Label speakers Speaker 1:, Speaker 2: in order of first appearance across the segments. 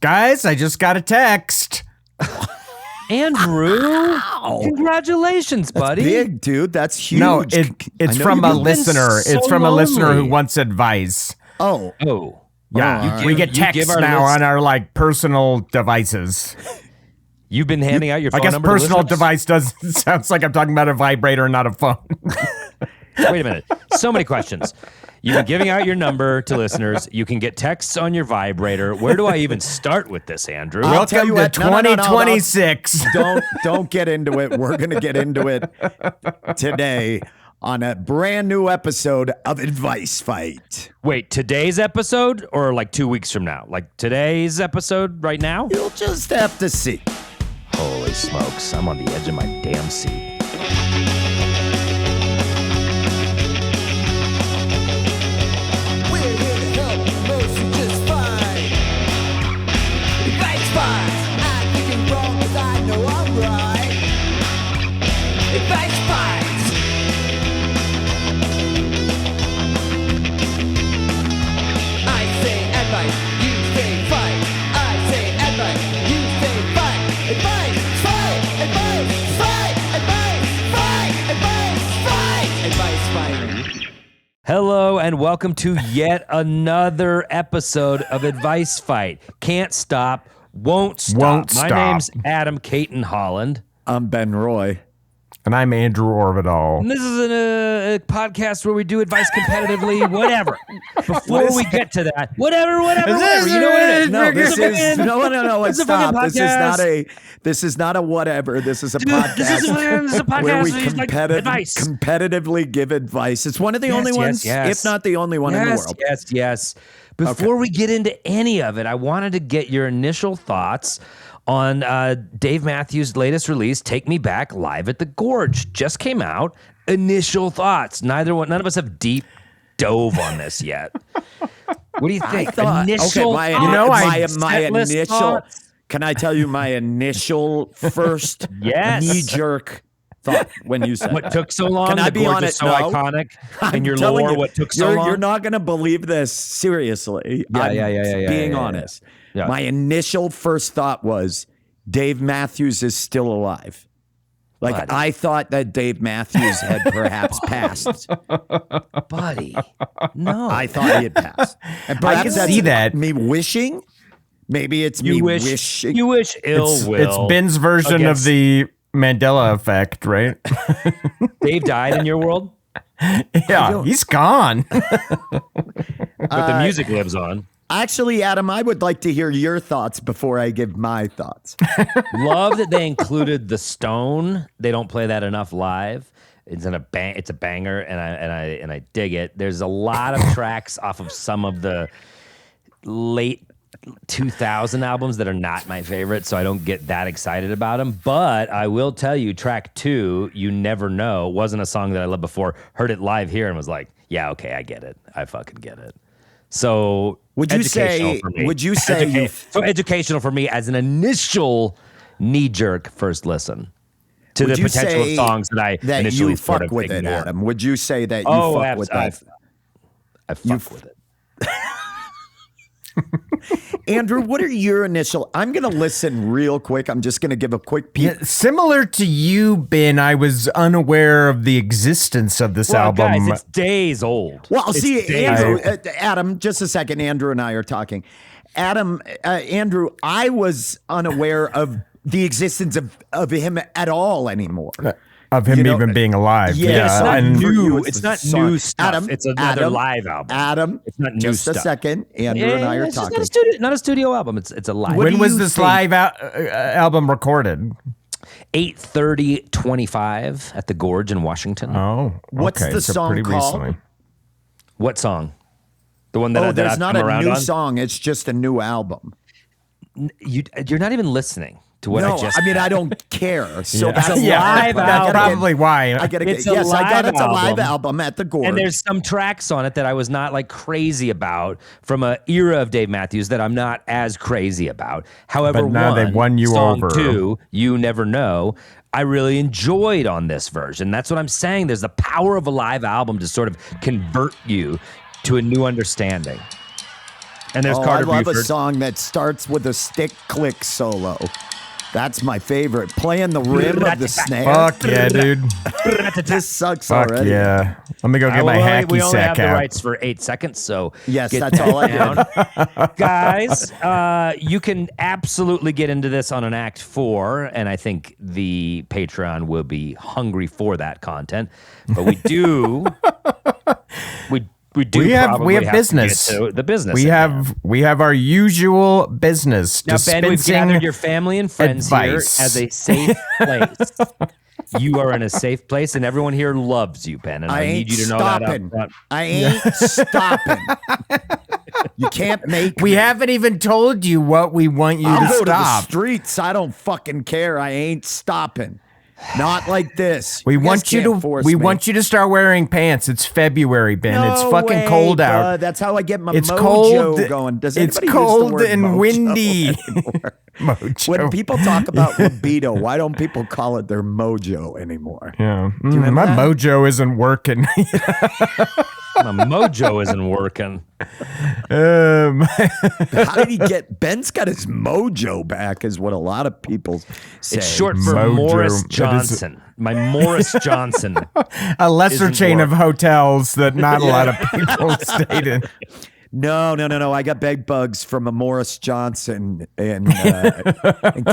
Speaker 1: Guys, I just got a text.
Speaker 2: Andrew,
Speaker 3: Wow.
Speaker 2: congratulations, buddy.
Speaker 3: That's big, dude. That's huge.
Speaker 1: No, it's from a listener.
Speaker 2: so
Speaker 1: It's from a listener who
Speaker 2: lonely.
Speaker 1: wants advice.
Speaker 3: Oh.
Speaker 1: Yeah,
Speaker 3: Oh,
Speaker 1: we get
Speaker 2: you give
Speaker 1: texts
Speaker 2: our
Speaker 1: now
Speaker 2: list-
Speaker 1: on our personal devices.
Speaker 2: You've been handing out your phone
Speaker 1: I guess
Speaker 2: number to
Speaker 1: personal
Speaker 2: listeners?
Speaker 1: device sounds like I'm talking about a vibrator, not a phone.
Speaker 2: Wait a minute. So many questions. You've been giving out your number to listeners. You can get texts on your vibrator. Where do I even start with this, Andrew?
Speaker 3: I'll tell
Speaker 1: Welcome
Speaker 3: you
Speaker 1: to
Speaker 3: what, no,
Speaker 1: 2026.
Speaker 3: Don't get into it. We're gonna get into it today on a brand new episode of Advice Fight.
Speaker 2: Wait, today's episode or like 2 weeks from now? Like today's episode right now?
Speaker 3: You'll just have to see.
Speaker 2: Holy smokes. I'm on the edge of my damn seat.
Speaker 4: We're here to help most who just fine. Advice Fight. I think I'm wrong, but I know I'm right. Advice Fight. I say advice, you say fight. I say advice, you say fight. Advice, fight, advice, fight, advice, fight, advice, fight. Advice Fight.
Speaker 2: Hello and welcome to yet another episode of Advice Fight. Can't stop, won't stop.
Speaker 1: Won't
Speaker 2: My
Speaker 1: stop.
Speaker 2: name's Adam Cayton-Holland.
Speaker 3: I'm Ben Roy.
Speaker 1: And I'm Andrew Orvidal.
Speaker 2: And this is a podcast where we do advice competitively, whatever. Before we get to that, whatever. You know what it is.
Speaker 3: No, this is
Speaker 2: fucking-
Speaker 3: no.
Speaker 2: this is a fucking
Speaker 3: Stop.
Speaker 2: podcast.
Speaker 3: This is not a whatever. This is a
Speaker 2: Dude,
Speaker 3: podcast.
Speaker 2: this is a podcast
Speaker 3: where we
Speaker 2: where it's like advice.
Speaker 3: competitively give advice. It's one of the
Speaker 2: Yes,
Speaker 3: only
Speaker 2: yes,
Speaker 3: ones,
Speaker 2: yes.
Speaker 3: if not the only one in the world.
Speaker 2: Yes. Before we get into any of it, I wanted to get your initial thoughts on Dave Matthews' latest release, "Take Me Back," live at the Gorge. Just came out. Initial thoughts. None of us have deep dove on this yet. What do you think? Initial
Speaker 3: my
Speaker 2: set list
Speaker 3: initial.
Speaker 2: thoughts?
Speaker 3: Can I tell you my initial first
Speaker 2: Yes.
Speaker 3: knee-jerk thought when you said
Speaker 2: What
Speaker 3: that?
Speaker 2: took so long?
Speaker 3: Can I
Speaker 2: The
Speaker 3: be
Speaker 2: Gorge is
Speaker 3: honest?
Speaker 2: so
Speaker 3: No.
Speaker 2: iconic.
Speaker 3: I'm
Speaker 2: In your
Speaker 3: telling
Speaker 2: lore,
Speaker 3: you,
Speaker 2: what took so
Speaker 3: you're,
Speaker 2: long?
Speaker 3: You're not going to believe this. Seriously.
Speaker 2: Yeah,
Speaker 3: I'm
Speaker 2: yeah,
Speaker 3: being
Speaker 2: yeah.
Speaker 3: honest.
Speaker 2: Yeah.
Speaker 3: My initial first thought was Dave Matthews is still alive. Like,
Speaker 2: Buddy.
Speaker 3: I thought that Dave Matthews had perhaps passed.
Speaker 2: Buddy. No.
Speaker 3: I thought he had passed. And perhaps
Speaker 1: can
Speaker 3: that's
Speaker 1: see that.
Speaker 3: me wishing. Maybe it's me wishing.
Speaker 2: You wish ill
Speaker 1: It's
Speaker 2: will.
Speaker 1: Ben's version
Speaker 2: against-
Speaker 1: of the Mandela effect, right?
Speaker 2: Dave died in your world,
Speaker 1: Yeah, he's gone.
Speaker 2: but the music lives on.
Speaker 3: Actually, Adam, I would like to hear your thoughts before I give my thoughts.
Speaker 2: Love that they included the Stone. They don't play that enough live. It's a banger, and I dig it. There's a lot of tracks off of some of the late 2000 albums that are not my favorite, so I don't get that excited about them. But I will tell you, track 2, "You Never Know," wasn't a song that I loved before. Heard it live here and was like, yeah, okay, I get it. I fucking get it. So
Speaker 3: Would you
Speaker 2: educational
Speaker 3: say?
Speaker 2: for me.
Speaker 3: Would you say? you
Speaker 2: So educational for me as an initial knee-jerk first listen to
Speaker 3: Would
Speaker 2: the
Speaker 3: you
Speaker 2: potential
Speaker 3: say
Speaker 2: songs that I
Speaker 3: that
Speaker 2: initially
Speaker 3: you
Speaker 2: sort
Speaker 3: fuck
Speaker 2: of
Speaker 3: with it,
Speaker 2: ignored.
Speaker 3: Adam? Would you say that you
Speaker 2: Oh,
Speaker 3: fuck with that?
Speaker 2: I fuck with it.
Speaker 3: Andrew, what are your initial? I'm going to listen real quick. I'm just going to give a quick peek.
Speaker 1: Yeah, similar to you, Ben, I was unaware of the existence of this
Speaker 2: Well,
Speaker 1: album.
Speaker 2: guys, it's days old.
Speaker 3: Well,
Speaker 2: It's
Speaker 3: see,
Speaker 2: days
Speaker 3: Andrew,
Speaker 2: old.
Speaker 3: Adam, just a second. Andrew and I are talking. Andrew, I was unaware of the existence of him at all anymore.
Speaker 1: of him
Speaker 3: you know,
Speaker 1: even being alive.
Speaker 3: yeah,
Speaker 2: it's not
Speaker 1: and
Speaker 3: for you,
Speaker 2: new.
Speaker 3: it's
Speaker 2: It's
Speaker 3: the
Speaker 2: not
Speaker 3: song.
Speaker 2: new stuff.
Speaker 3: Adam,
Speaker 2: It's another
Speaker 3: Adam,
Speaker 2: live album.
Speaker 3: Adam,
Speaker 2: It's not new
Speaker 3: just
Speaker 2: stuff.
Speaker 3: a second. Andrew and I are
Speaker 2: it's just
Speaker 3: talking.
Speaker 2: not a studio album. It's a live.
Speaker 3: What
Speaker 1: when
Speaker 3: do
Speaker 1: was
Speaker 3: you
Speaker 1: this
Speaker 3: think?
Speaker 1: live album recorded?
Speaker 2: 8:30:25 at the Gorge in Washington.
Speaker 1: Oh,
Speaker 3: What's
Speaker 1: okay,
Speaker 3: the
Speaker 1: so
Speaker 3: song
Speaker 1: pretty
Speaker 3: called?
Speaker 1: recently.
Speaker 2: What song? The one that
Speaker 3: Oh,
Speaker 2: that
Speaker 3: there's
Speaker 2: I've
Speaker 3: not
Speaker 2: come
Speaker 3: a
Speaker 2: around
Speaker 3: new
Speaker 2: on?
Speaker 3: song. It's just a new album.
Speaker 2: You're not even listening to what
Speaker 3: No,
Speaker 2: I just.
Speaker 3: I mean I don't care. So
Speaker 1: Yeah.
Speaker 3: that's
Speaker 2: It's a
Speaker 1: Yeah,
Speaker 2: live
Speaker 1: that's
Speaker 2: album.
Speaker 1: probably why.
Speaker 3: I gotta
Speaker 2: It's
Speaker 3: get.
Speaker 2: a
Speaker 3: Yes, I got
Speaker 2: live
Speaker 3: it's a live
Speaker 2: album.
Speaker 3: album at the Gorge.
Speaker 2: And there's some tracks on it that I was not like crazy about from a era of Dave Matthews that I'm not as crazy about. However,
Speaker 1: But now they've won you
Speaker 2: song
Speaker 1: over.
Speaker 2: 2, "You Never Know," I really enjoyed on this version. That's what I'm saying. There's the power of a live album to sort of convert you to a new understanding. And there's
Speaker 3: I
Speaker 2: Carter
Speaker 3: love a
Speaker 2: Buford.
Speaker 3: song that starts with a stick click solo. That's my favorite. Playing the rim of the snare.
Speaker 1: Fuck yeah, dude.
Speaker 3: This sucks
Speaker 1: Fuck
Speaker 3: already.
Speaker 1: yeah. Let me go get my
Speaker 2: We
Speaker 1: hacky
Speaker 2: only have
Speaker 1: sack
Speaker 2: the
Speaker 1: out.
Speaker 2: rights for 8 seconds, so
Speaker 3: Yes,
Speaker 2: get
Speaker 3: that's all I
Speaker 2: down.
Speaker 3: did.
Speaker 2: Guys, you can absolutely get into this on an Act 4, and I think the Patreon will be hungry for that content. But we do, we do.
Speaker 1: We have
Speaker 2: probably to
Speaker 1: business.
Speaker 2: get to the business.
Speaker 1: We
Speaker 2: at
Speaker 1: have
Speaker 2: hand.
Speaker 1: we have our usual business.
Speaker 2: Now, Ben, we've
Speaker 1: dispensing
Speaker 2: gathered your family and friends
Speaker 1: advice.
Speaker 2: here as a safe place. You are in a safe place, and everyone here loves you, Ben. And I,
Speaker 3: I
Speaker 2: need
Speaker 3: ain't
Speaker 2: you to know
Speaker 3: stopping.
Speaker 2: that up front.
Speaker 3: I ain't stopping. You can't make
Speaker 1: We
Speaker 3: me.
Speaker 1: haven't even told you what we want you
Speaker 3: I'll
Speaker 1: to
Speaker 3: go to the
Speaker 1: stop.
Speaker 3: streets. I don't fucking care. I ain't stopping. Not like this.
Speaker 1: We
Speaker 3: You guys
Speaker 1: want you
Speaker 3: can't
Speaker 1: to
Speaker 3: force
Speaker 1: we
Speaker 3: me.
Speaker 1: want you to start wearing pants. It's February, Ben. it's
Speaker 3: No
Speaker 1: fucking
Speaker 3: way,
Speaker 1: cold out.
Speaker 3: bud. That's how I get my
Speaker 1: It's
Speaker 3: mojo
Speaker 1: cold.
Speaker 3: going. Does
Speaker 1: It's
Speaker 3: anybody use the
Speaker 1: cold
Speaker 3: word
Speaker 1: and
Speaker 3: mojo
Speaker 1: windy.
Speaker 3: anymore?
Speaker 1: Mojo.
Speaker 3: When people talk about libido, why don't people call it their mojo anymore?
Speaker 1: Yeah.
Speaker 3: remember
Speaker 1: My
Speaker 3: that?
Speaker 1: mojo isn't working.
Speaker 2: My mojo isn't working.
Speaker 3: How did he get? Ben's got his mojo back, is what a lot of people say.
Speaker 2: It's short for
Speaker 1: Mojo.
Speaker 2: Morris
Speaker 1: That is-
Speaker 2: Johnson. My Morris Johnson.
Speaker 1: A lesser
Speaker 2: Isn't
Speaker 1: chain of
Speaker 2: work.
Speaker 1: hotels that not a lot of people stayed in.
Speaker 3: No. I got bed bugs from a Morris Johnson in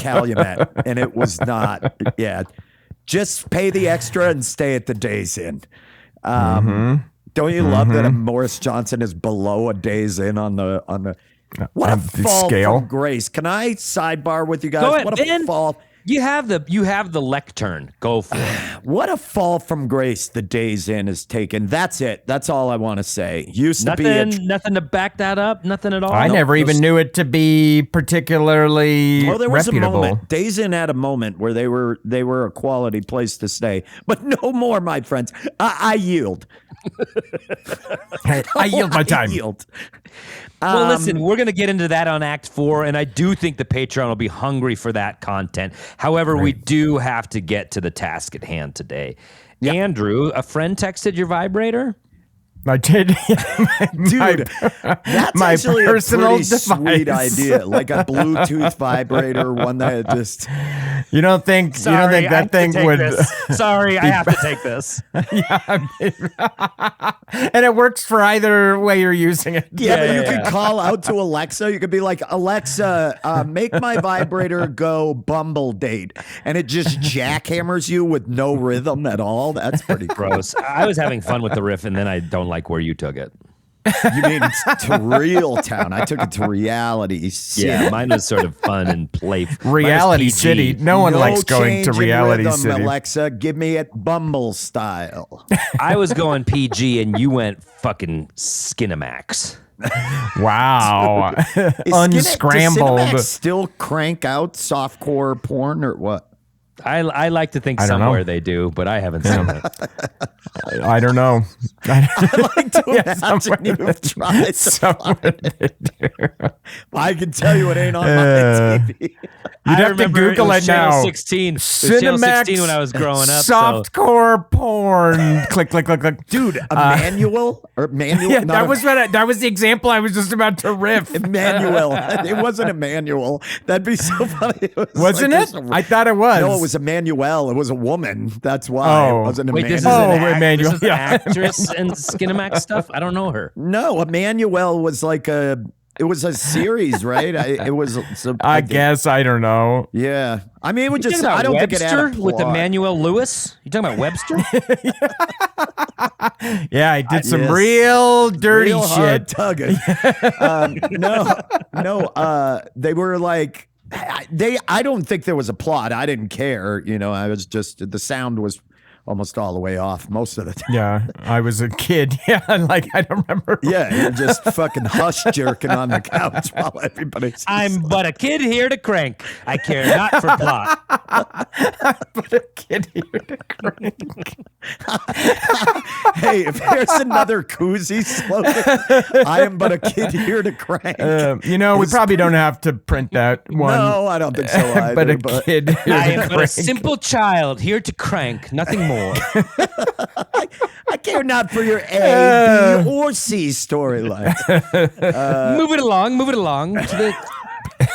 Speaker 3: Calumet, and it was not. Yeah, just pay the extra and stay at the Days Inn. Don't you love that a Morris Johnson is below a Days Inn on the what a
Speaker 1: On the
Speaker 3: fall
Speaker 1: scale?
Speaker 3: from grace? Can I sidebar with you guys?
Speaker 2: Go ahead,
Speaker 3: What a
Speaker 2: Ben.
Speaker 3: fall!
Speaker 2: You have the lectern. Go for it.
Speaker 3: What a fall from grace the Days Inn has taken. That's it. That's all I want to say. Used to be a
Speaker 2: Nothing to back that up. Nothing at all.
Speaker 1: I never even knew it to be particularly
Speaker 3: Well, there was
Speaker 1: reputable.
Speaker 3: a moment. Days Inn had a moment where they were a quality place to stay, but no more, my friends. I yield.
Speaker 1: I yield my time.
Speaker 3: I yield.
Speaker 2: Well, listen, we're going to get into that on Act 4, and I do think the Patreon will be hungry for that content. However, we do have to get to the task at hand today. Andrew, a friend texted your vibrator?
Speaker 1: I did.
Speaker 3: Dude, that's
Speaker 1: my
Speaker 3: actually
Speaker 1: personal
Speaker 3: a pretty sweet
Speaker 1: device.
Speaker 3: idea, like a Bluetooth vibrator, one that just.
Speaker 1: You don't think that thing would?
Speaker 2: Sorry, I have to take this.
Speaker 1: And it works for either way you're using it.
Speaker 3: Yeah, but you could call out to Alexa. You could be like, Alexa, make my vibrator go Bumble date, and it just jackhammers you with no rhythm at all. That's pretty
Speaker 2: Gross. I was having fun with the riff, and then I don't like where you took it.
Speaker 3: You mean to Real Town? I took it to Reality City.
Speaker 2: Yeah, mine was sort of fun and playful.
Speaker 1: Reality City. No one likes going
Speaker 3: change
Speaker 1: to
Speaker 3: in
Speaker 1: Reality
Speaker 3: rhythm,
Speaker 1: City.
Speaker 3: Alexa, give me it Bumble style.
Speaker 2: I was going PG, and you went fucking Skinamax.
Speaker 1: Wow.
Speaker 3: Does
Speaker 1: Unscrambled.
Speaker 3: Cinemax still crank out softcore porn or what?
Speaker 2: I like to think
Speaker 1: I don't know.
Speaker 2: somewhere they do, but I haven't seen it.
Speaker 1: I don't know.
Speaker 3: I like to imagine you've tried to
Speaker 1: Somewhere they do.
Speaker 3: I can tell you it ain't on my TV.
Speaker 1: You'd
Speaker 2: I
Speaker 1: have to
Speaker 2: remember
Speaker 1: Google
Speaker 2: was
Speaker 1: it
Speaker 2: Channel
Speaker 1: now.
Speaker 2: 16. It was Channel 16 when I was growing up. so-
Speaker 1: Softcore porn. Click, click, click, click.
Speaker 3: Dude, Emmanuel? Or Manuel?
Speaker 1: Yeah,
Speaker 3: not
Speaker 1: that was the example I was just about to riff.
Speaker 3: Emmanuel. It wasn't Emmanuel. That'd be so funny. It was
Speaker 1: Wasn't
Speaker 3: like
Speaker 1: it?
Speaker 3: this-
Speaker 1: I thought it was.
Speaker 3: No, it was Emmanuel. It was a woman. That's why it
Speaker 1: Oh.
Speaker 3: wasn't
Speaker 2: Wait, this is
Speaker 3: Emmanuel.
Speaker 1: Oh,
Speaker 2: an
Speaker 1: Emmanuel,
Speaker 2: This is an
Speaker 1: yeah.
Speaker 2: actress and Skinamax stuff? I don't know her.
Speaker 3: No, Emmanuel was like it was a series, right? It was.
Speaker 1: I guess. I don't know.
Speaker 3: Yeah. I mean, it would
Speaker 2: You
Speaker 3: just.
Speaker 2: talking about
Speaker 3: I don't think it had a
Speaker 2: Webster with
Speaker 3: plot.
Speaker 2: Emmanuel Lewis? You talking about Webster?
Speaker 1: Yeah, I did some
Speaker 3: Yes.
Speaker 1: real dirty
Speaker 3: Real hard
Speaker 1: shit.
Speaker 3: tugging. No. They were like. I don't think there was a plot. I didn't care. You know, I was just the sound was almost all the way off most of the time.
Speaker 1: Yeah, I was a kid. Yeah, like I don't remember.
Speaker 3: Yeah, you're just fucking hush jerking on the couch while everybody's.
Speaker 2: I'm but a kid here to crank. I care not for plot.
Speaker 1: But a kid here to crank.
Speaker 3: Hey, if there's another koozie slogan, I am but a kid here to crank.
Speaker 1: We probably don't have to print that one.
Speaker 3: No, I don't think so either.
Speaker 1: but a kid here
Speaker 2: I
Speaker 1: to
Speaker 2: am but a
Speaker 1: crank.
Speaker 2: simple child here to crank, nothing more.
Speaker 3: I care not for your A, B, or C storyline.
Speaker 2: Move it along. To the,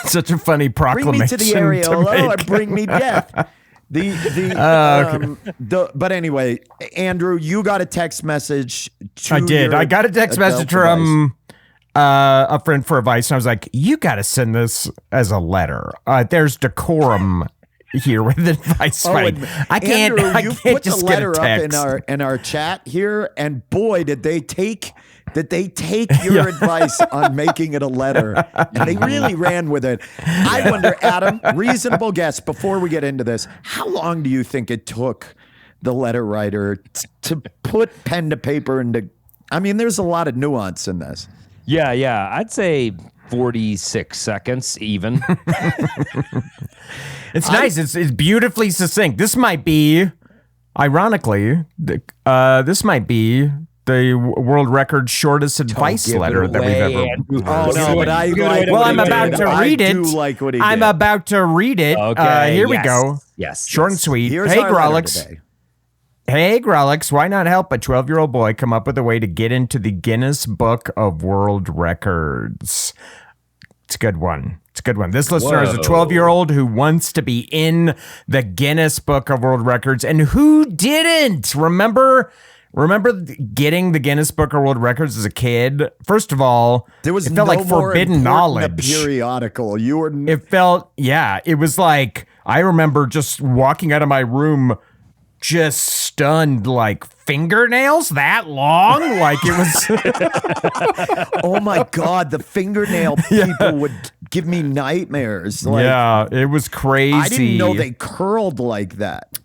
Speaker 1: Such a funny
Speaker 3: Bring
Speaker 1: proclamation.
Speaker 3: me to the areola or
Speaker 1: make.
Speaker 3: bring me death. But anyway, Andrew, you got a text message.
Speaker 1: I did. I got a text message from a friend for advice, and I was like, "You got to send this as a letter." There's decorum here with advice.
Speaker 3: And
Speaker 1: I can't.
Speaker 3: Andrew,
Speaker 1: I
Speaker 3: you
Speaker 1: can't
Speaker 3: put the
Speaker 1: just get a
Speaker 3: letter up
Speaker 1: text.
Speaker 3: in our chat here, and boy, did they take your advice on making it a letter, and they really ran with it. I wonder, Adam, reasonable guess before we get into this, how long do you think it took the letter writer to put pen to paper into? I mean, there's a lot of nuance in this.
Speaker 2: yeah, I'd say 46 seconds even.
Speaker 1: It's nice. It's beautifully succinct. This might be, ironically, this might be the world record shortest advice letter that we've ever.
Speaker 3: Oh no, but I like.
Speaker 1: Well,
Speaker 3: what
Speaker 1: I'm
Speaker 3: he
Speaker 1: about
Speaker 3: did.
Speaker 1: to read
Speaker 3: I
Speaker 1: it.
Speaker 3: do like what he
Speaker 1: I'm
Speaker 3: did.
Speaker 1: about to read it.
Speaker 2: Okay,
Speaker 1: Here we
Speaker 2: yes,
Speaker 1: go.
Speaker 2: Yes.
Speaker 1: Short and sweet.
Speaker 3: Here's
Speaker 1: Hey,
Speaker 3: our letter
Speaker 1: Grawlix.
Speaker 3: today.
Speaker 1: Hey, Grawlix, why not help a 12-year-old boy come up with a way to get into the Guinness Book of World Records? It's a good one. It's a good one. This listener is a 12-year-old who wants to be in the Guinness Book of World Records. And who didn't? Remember getting the Guinness Book of World Records as a kid? First of all,
Speaker 3: There was
Speaker 1: it felt
Speaker 3: no
Speaker 1: like
Speaker 3: more
Speaker 1: forbidden
Speaker 3: important
Speaker 1: knowledge.
Speaker 3: A periodical. You were.
Speaker 1: It felt, it was like, I remember just walking out of my room just stunned, like, fingernails that long? Like, it was.
Speaker 3: Oh my God, the fingernail people would give me nightmares. Like,
Speaker 1: Yeah, it was crazy.
Speaker 3: I didn't know they curled like that.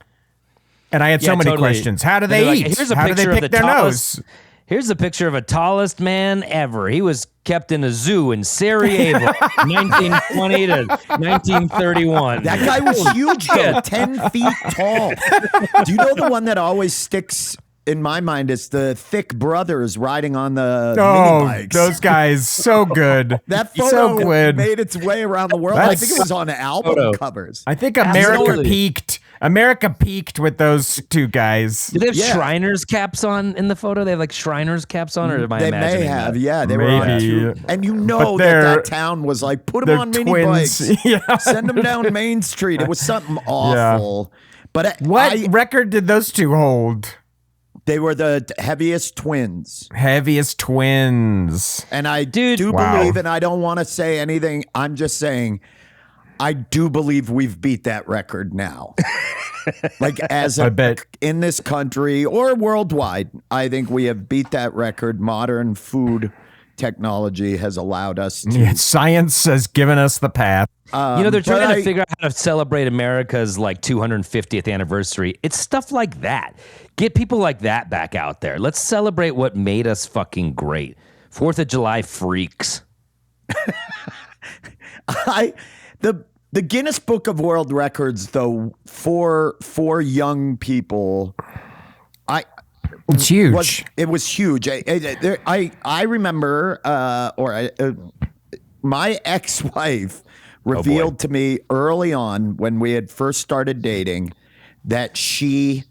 Speaker 1: And I had so
Speaker 2: Yeah,
Speaker 1: many
Speaker 2: totally.
Speaker 1: questions. How do
Speaker 2: They're
Speaker 1: they
Speaker 2: like,
Speaker 1: eat?
Speaker 2: here's a
Speaker 1: How do they
Speaker 2: picture of
Speaker 1: pick
Speaker 2: the
Speaker 1: their
Speaker 2: tallest-
Speaker 1: nose?
Speaker 2: Here's a picture of a tallest man ever. He was kept in a zoo in Sarajevo, 1920 to 1931.
Speaker 3: That guy was huge, though, 10 feet tall. Do you know the one that always sticks in my mind is the thick brothers riding on the mini bikes?
Speaker 1: Those guys, so good.
Speaker 3: That
Speaker 1: so
Speaker 3: photo
Speaker 1: good.
Speaker 3: made its way around the world. I think it was on album covers.
Speaker 1: I think America
Speaker 2: Absolutely.
Speaker 1: peaked. America peaked with those two guys.
Speaker 2: Do they have
Speaker 3: Yeah.
Speaker 2: Shriners caps on in the photo? They have like Shriners caps on, or am I
Speaker 3: They
Speaker 2: imagining
Speaker 3: may have,
Speaker 2: that?
Speaker 3: yeah. They were on
Speaker 1: Maybe.
Speaker 3: two. And you know
Speaker 1: But
Speaker 3: that
Speaker 1: they're-
Speaker 3: town was like, put them
Speaker 1: they're
Speaker 3: on mini
Speaker 1: twins.
Speaker 3: bikes.
Speaker 1: Yeah.
Speaker 3: Send them down Main Street. It was something awful. But
Speaker 1: What record did those two hold?
Speaker 3: they were the heaviest twins.
Speaker 1: Heaviest twins.
Speaker 3: And I
Speaker 2: Dude.
Speaker 3: do
Speaker 1: Wow.
Speaker 3: believe, and I don't want to say anything, I'm just saying, I do believe we've beat that record now. Like as
Speaker 1: I bet.
Speaker 3: in this country or worldwide, I think we have beat that record. Modern food technology has allowed us to.
Speaker 1: Yeah, science has given us the path.
Speaker 2: They're
Speaker 3: but
Speaker 2: trying to figure out how to celebrate America's like 250th anniversary. It's stuff like that. Get people like that back out there. Let's celebrate what made us fucking great. 4th of July freaks.
Speaker 3: The Guinness Book of World Records, though, for young people,
Speaker 1: It's huge.
Speaker 3: it was huge. I remember, my ex-wife revealed to me early on when we had first started dating that she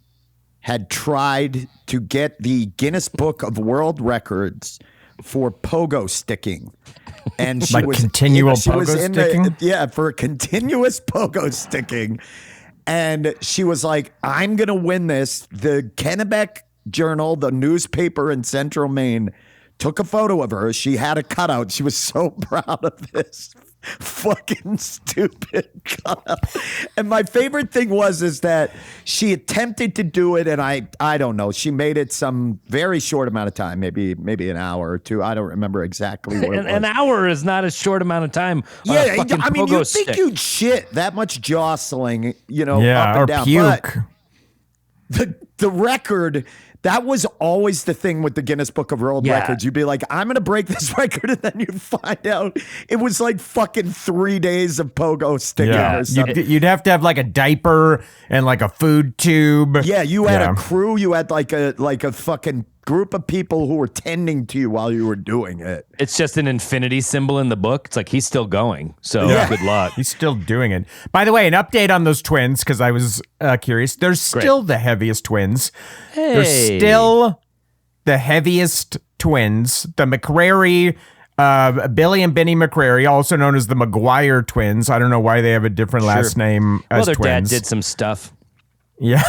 Speaker 3: had tried to get the Guinness Book of World Records for pogo sticking. And she
Speaker 1: Like
Speaker 3: was
Speaker 1: continual
Speaker 3: she was
Speaker 1: pogo
Speaker 3: in
Speaker 1: sticking?
Speaker 3: for continuous pogo sticking. And she was like, I'm going to win this. The Kennebec Journal, the newspaper in Central Maine, took a photo of her. She had a cutout. She was so proud of this fucking stupid cutout. And my favorite thing is that she attempted to do it, and I don't know. She made it some very short amount of time, maybe an hour or two. I don't remember exactly what it was.
Speaker 2: An hour is not a short amount of time. On a fucking
Speaker 3: I mean,
Speaker 2: pogo
Speaker 3: you'd think
Speaker 2: stick.
Speaker 3: you'd shit that much jostling, up
Speaker 1: Yeah,
Speaker 3: and
Speaker 1: or
Speaker 3: down.
Speaker 1: puke.
Speaker 3: But the record That was always the thing with the Guinness Book of World
Speaker 2: Yeah.
Speaker 3: Records. You'd be like, I'm going to break this record. And then you'd find out it was like fucking 3 days of pogo sticking or something.
Speaker 1: You'd have to have like a diaper and like a food tube.
Speaker 3: Yeah, you had a crew. You had like a fucking group of people who were tending to you while you were doing it.
Speaker 2: It's just an infinity symbol in the book. It's like he's still going. So good luck.
Speaker 1: He's still doing it. By the way, an update on those twins, because I was curious. They're still the heaviest twins. They're still the heaviest twins. The McCrary, Billy and Benny McCrary, also known as the McGuire twins. I don't know why they have a different last name as
Speaker 2: their
Speaker 1: twins.
Speaker 2: dad did some stuff.
Speaker 1: Yeah.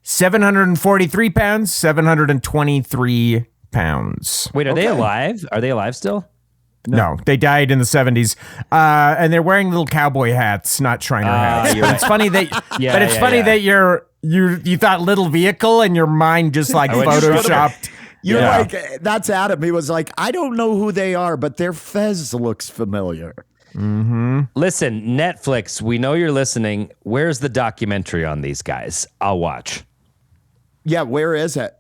Speaker 1: 743 pounds, 723 pounds.
Speaker 2: Wait, are they alive? Are they alive still?
Speaker 1: No, they died in the 70s. And they're wearing little cowboy hats, not Shriner hats. But it's funny that that you thought little vehicle and your mind just like photoshopped.
Speaker 3: You're like, that's Adam. He was like, I don't know who they are, but their fez looks familiar.
Speaker 2: Listen, Netflix, we know you're listening. Where's the documentary on these guys? I'll watch.
Speaker 3: Yeah, where is it?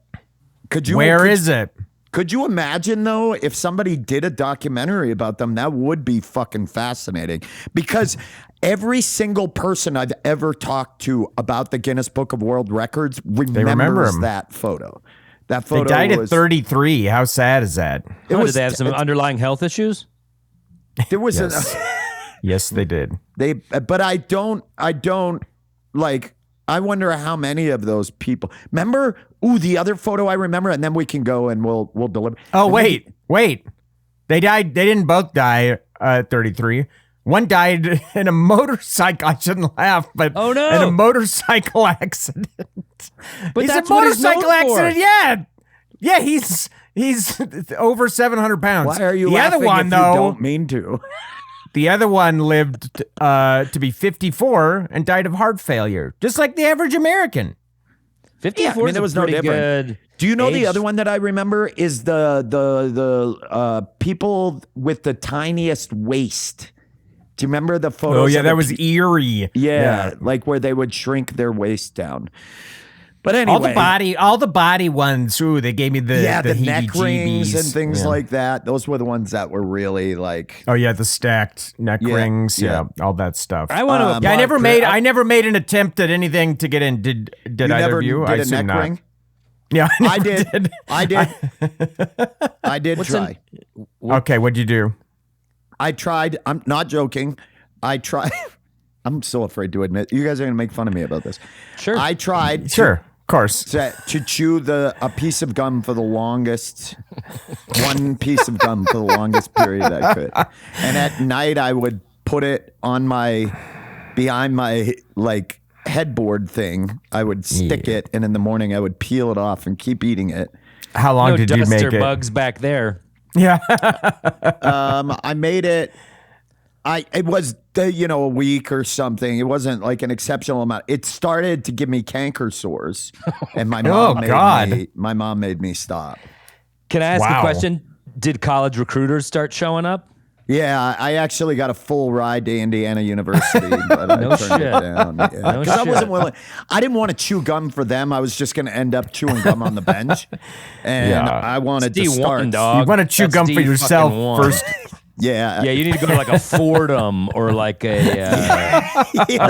Speaker 1: Where is it?
Speaker 3: Could you imagine, though, if somebody did a documentary about them? That would be fucking fascinating. Because every single person I've ever talked to about the Guinness Book of World Records remembers that photo. That photo
Speaker 1: They died at 33. How sad is that?
Speaker 2: Did they have some underlying health issues?
Speaker 3: There was
Speaker 1: Yes, they did.
Speaker 3: But I don't like. I wonder how many of those people remember. Ooh, the other photo I remember, and then we can go and we'll deliver.
Speaker 1: Oh, wait. They died. They didn't both die at 33. One died in a motorcycle. I shouldn't laugh, but
Speaker 2: oh no,
Speaker 1: in a motorcycle accident.
Speaker 2: But
Speaker 1: he's
Speaker 2: that's
Speaker 1: a
Speaker 2: what he's known
Speaker 1: motorcycle accident.
Speaker 2: for.
Speaker 1: Yeah, he's over 700 pounds.
Speaker 3: Why are you
Speaker 1: the
Speaker 3: laughing
Speaker 1: other one,
Speaker 3: if
Speaker 1: though,
Speaker 3: you don't mean to?
Speaker 1: The other one lived to be 54 and died of heart failure, just like the average American.
Speaker 2: 54
Speaker 3: there was no different.
Speaker 2: good.
Speaker 3: Do you know the
Speaker 2: age.
Speaker 3: other one that I remember is the people with the tiniest waist? Do you remember the photos?
Speaker 1: Oh yeah,
Speaker 3: of
Speaker 1: that
Speaker 3: the
Speaker 1: was eerie.
Speaker 3: Yeah, like where they would shrink their waist down. But anyway,
Speaker 1: all the body ones. Ooh, they gave me the
Speaker 3: neck rings
Speaker 1: heebie-jeebies.
Speaker 3: and things like that. Those were the ones that were really like.
Speaker 1: Oh yeah, the stacked neck rings. Yeah, all that stuff.
Speaker 2: I want to.
Speaker 1: I never made an attempt at anything to get in. Did either of you? I
Speaker 3: did a
Speaker 1: assume
Speaker 3: neck
Speaker 1: not.
Speaker 3: ring?
Speaker 1: Yeah,
Speaker 3: I did. I did try.
Speaker 1: Okay, what'd you do?
Speaker 3: I tried. I'm not joking. I tried. I'm so afraid to admit. You guys are going to make fun of me about this.
Speaker 2: Sure.
Speaker 3: I tried.
Speaker 1: Sure, of course.
Speaker 3: To chew a piece of gum for the longest, one piece of gum for the longest period I could. And at night I would put it on behind my like headboard thing. I would stick it, and in the morning I would peel it off and keep eating it.
Speaker 1: How long
Speaker 2: No
Speaker 1: did you
Speaker 2: dust
Speaker 1: make
Speaker 2: or
Speaker 1: it?
Speaker 2: bugs back there.
Speaker 1: Yeah.
Speaker 3: I made it. It was a week or something. It wasn't like an exceptional amount. It started to give me canker sores, and my mom made me stop.
Speaker 2: Can I ask
Speaker 1: Wow.
Speaker 2: a question? Did college recruiters start showing up?
Speaker 3: Yeah, I actually got a full ride to Indiana University, but I
Speaker 2: No
Speaker 3: turned
Speaker 2: shit.
Speaker 3: it down. Yeah.
Speaker 2: No
Speaker 3: 'Cause I
Speaker 2: shit.
Speaker 3: wasn't willing. I didn't want to chew gum for them. I was just going to end up chewing gum on the bench, and
Speaker 1: Yeah.
Speaker 3: I wanted to
Speaker 2: D1,
Speaker 3: start.
Speaker 2: dog.
Speaker 1: You want to chew
Speaker 2: That's
Speaker 1: gum for
Speaker 2: D
Speaker 1: yourself
Speaker 2: fucking one.
Speaker 1: first.
Speaker 3: Yeah,
Speaker 2: Yeah, you need to go to like a Fordham or like a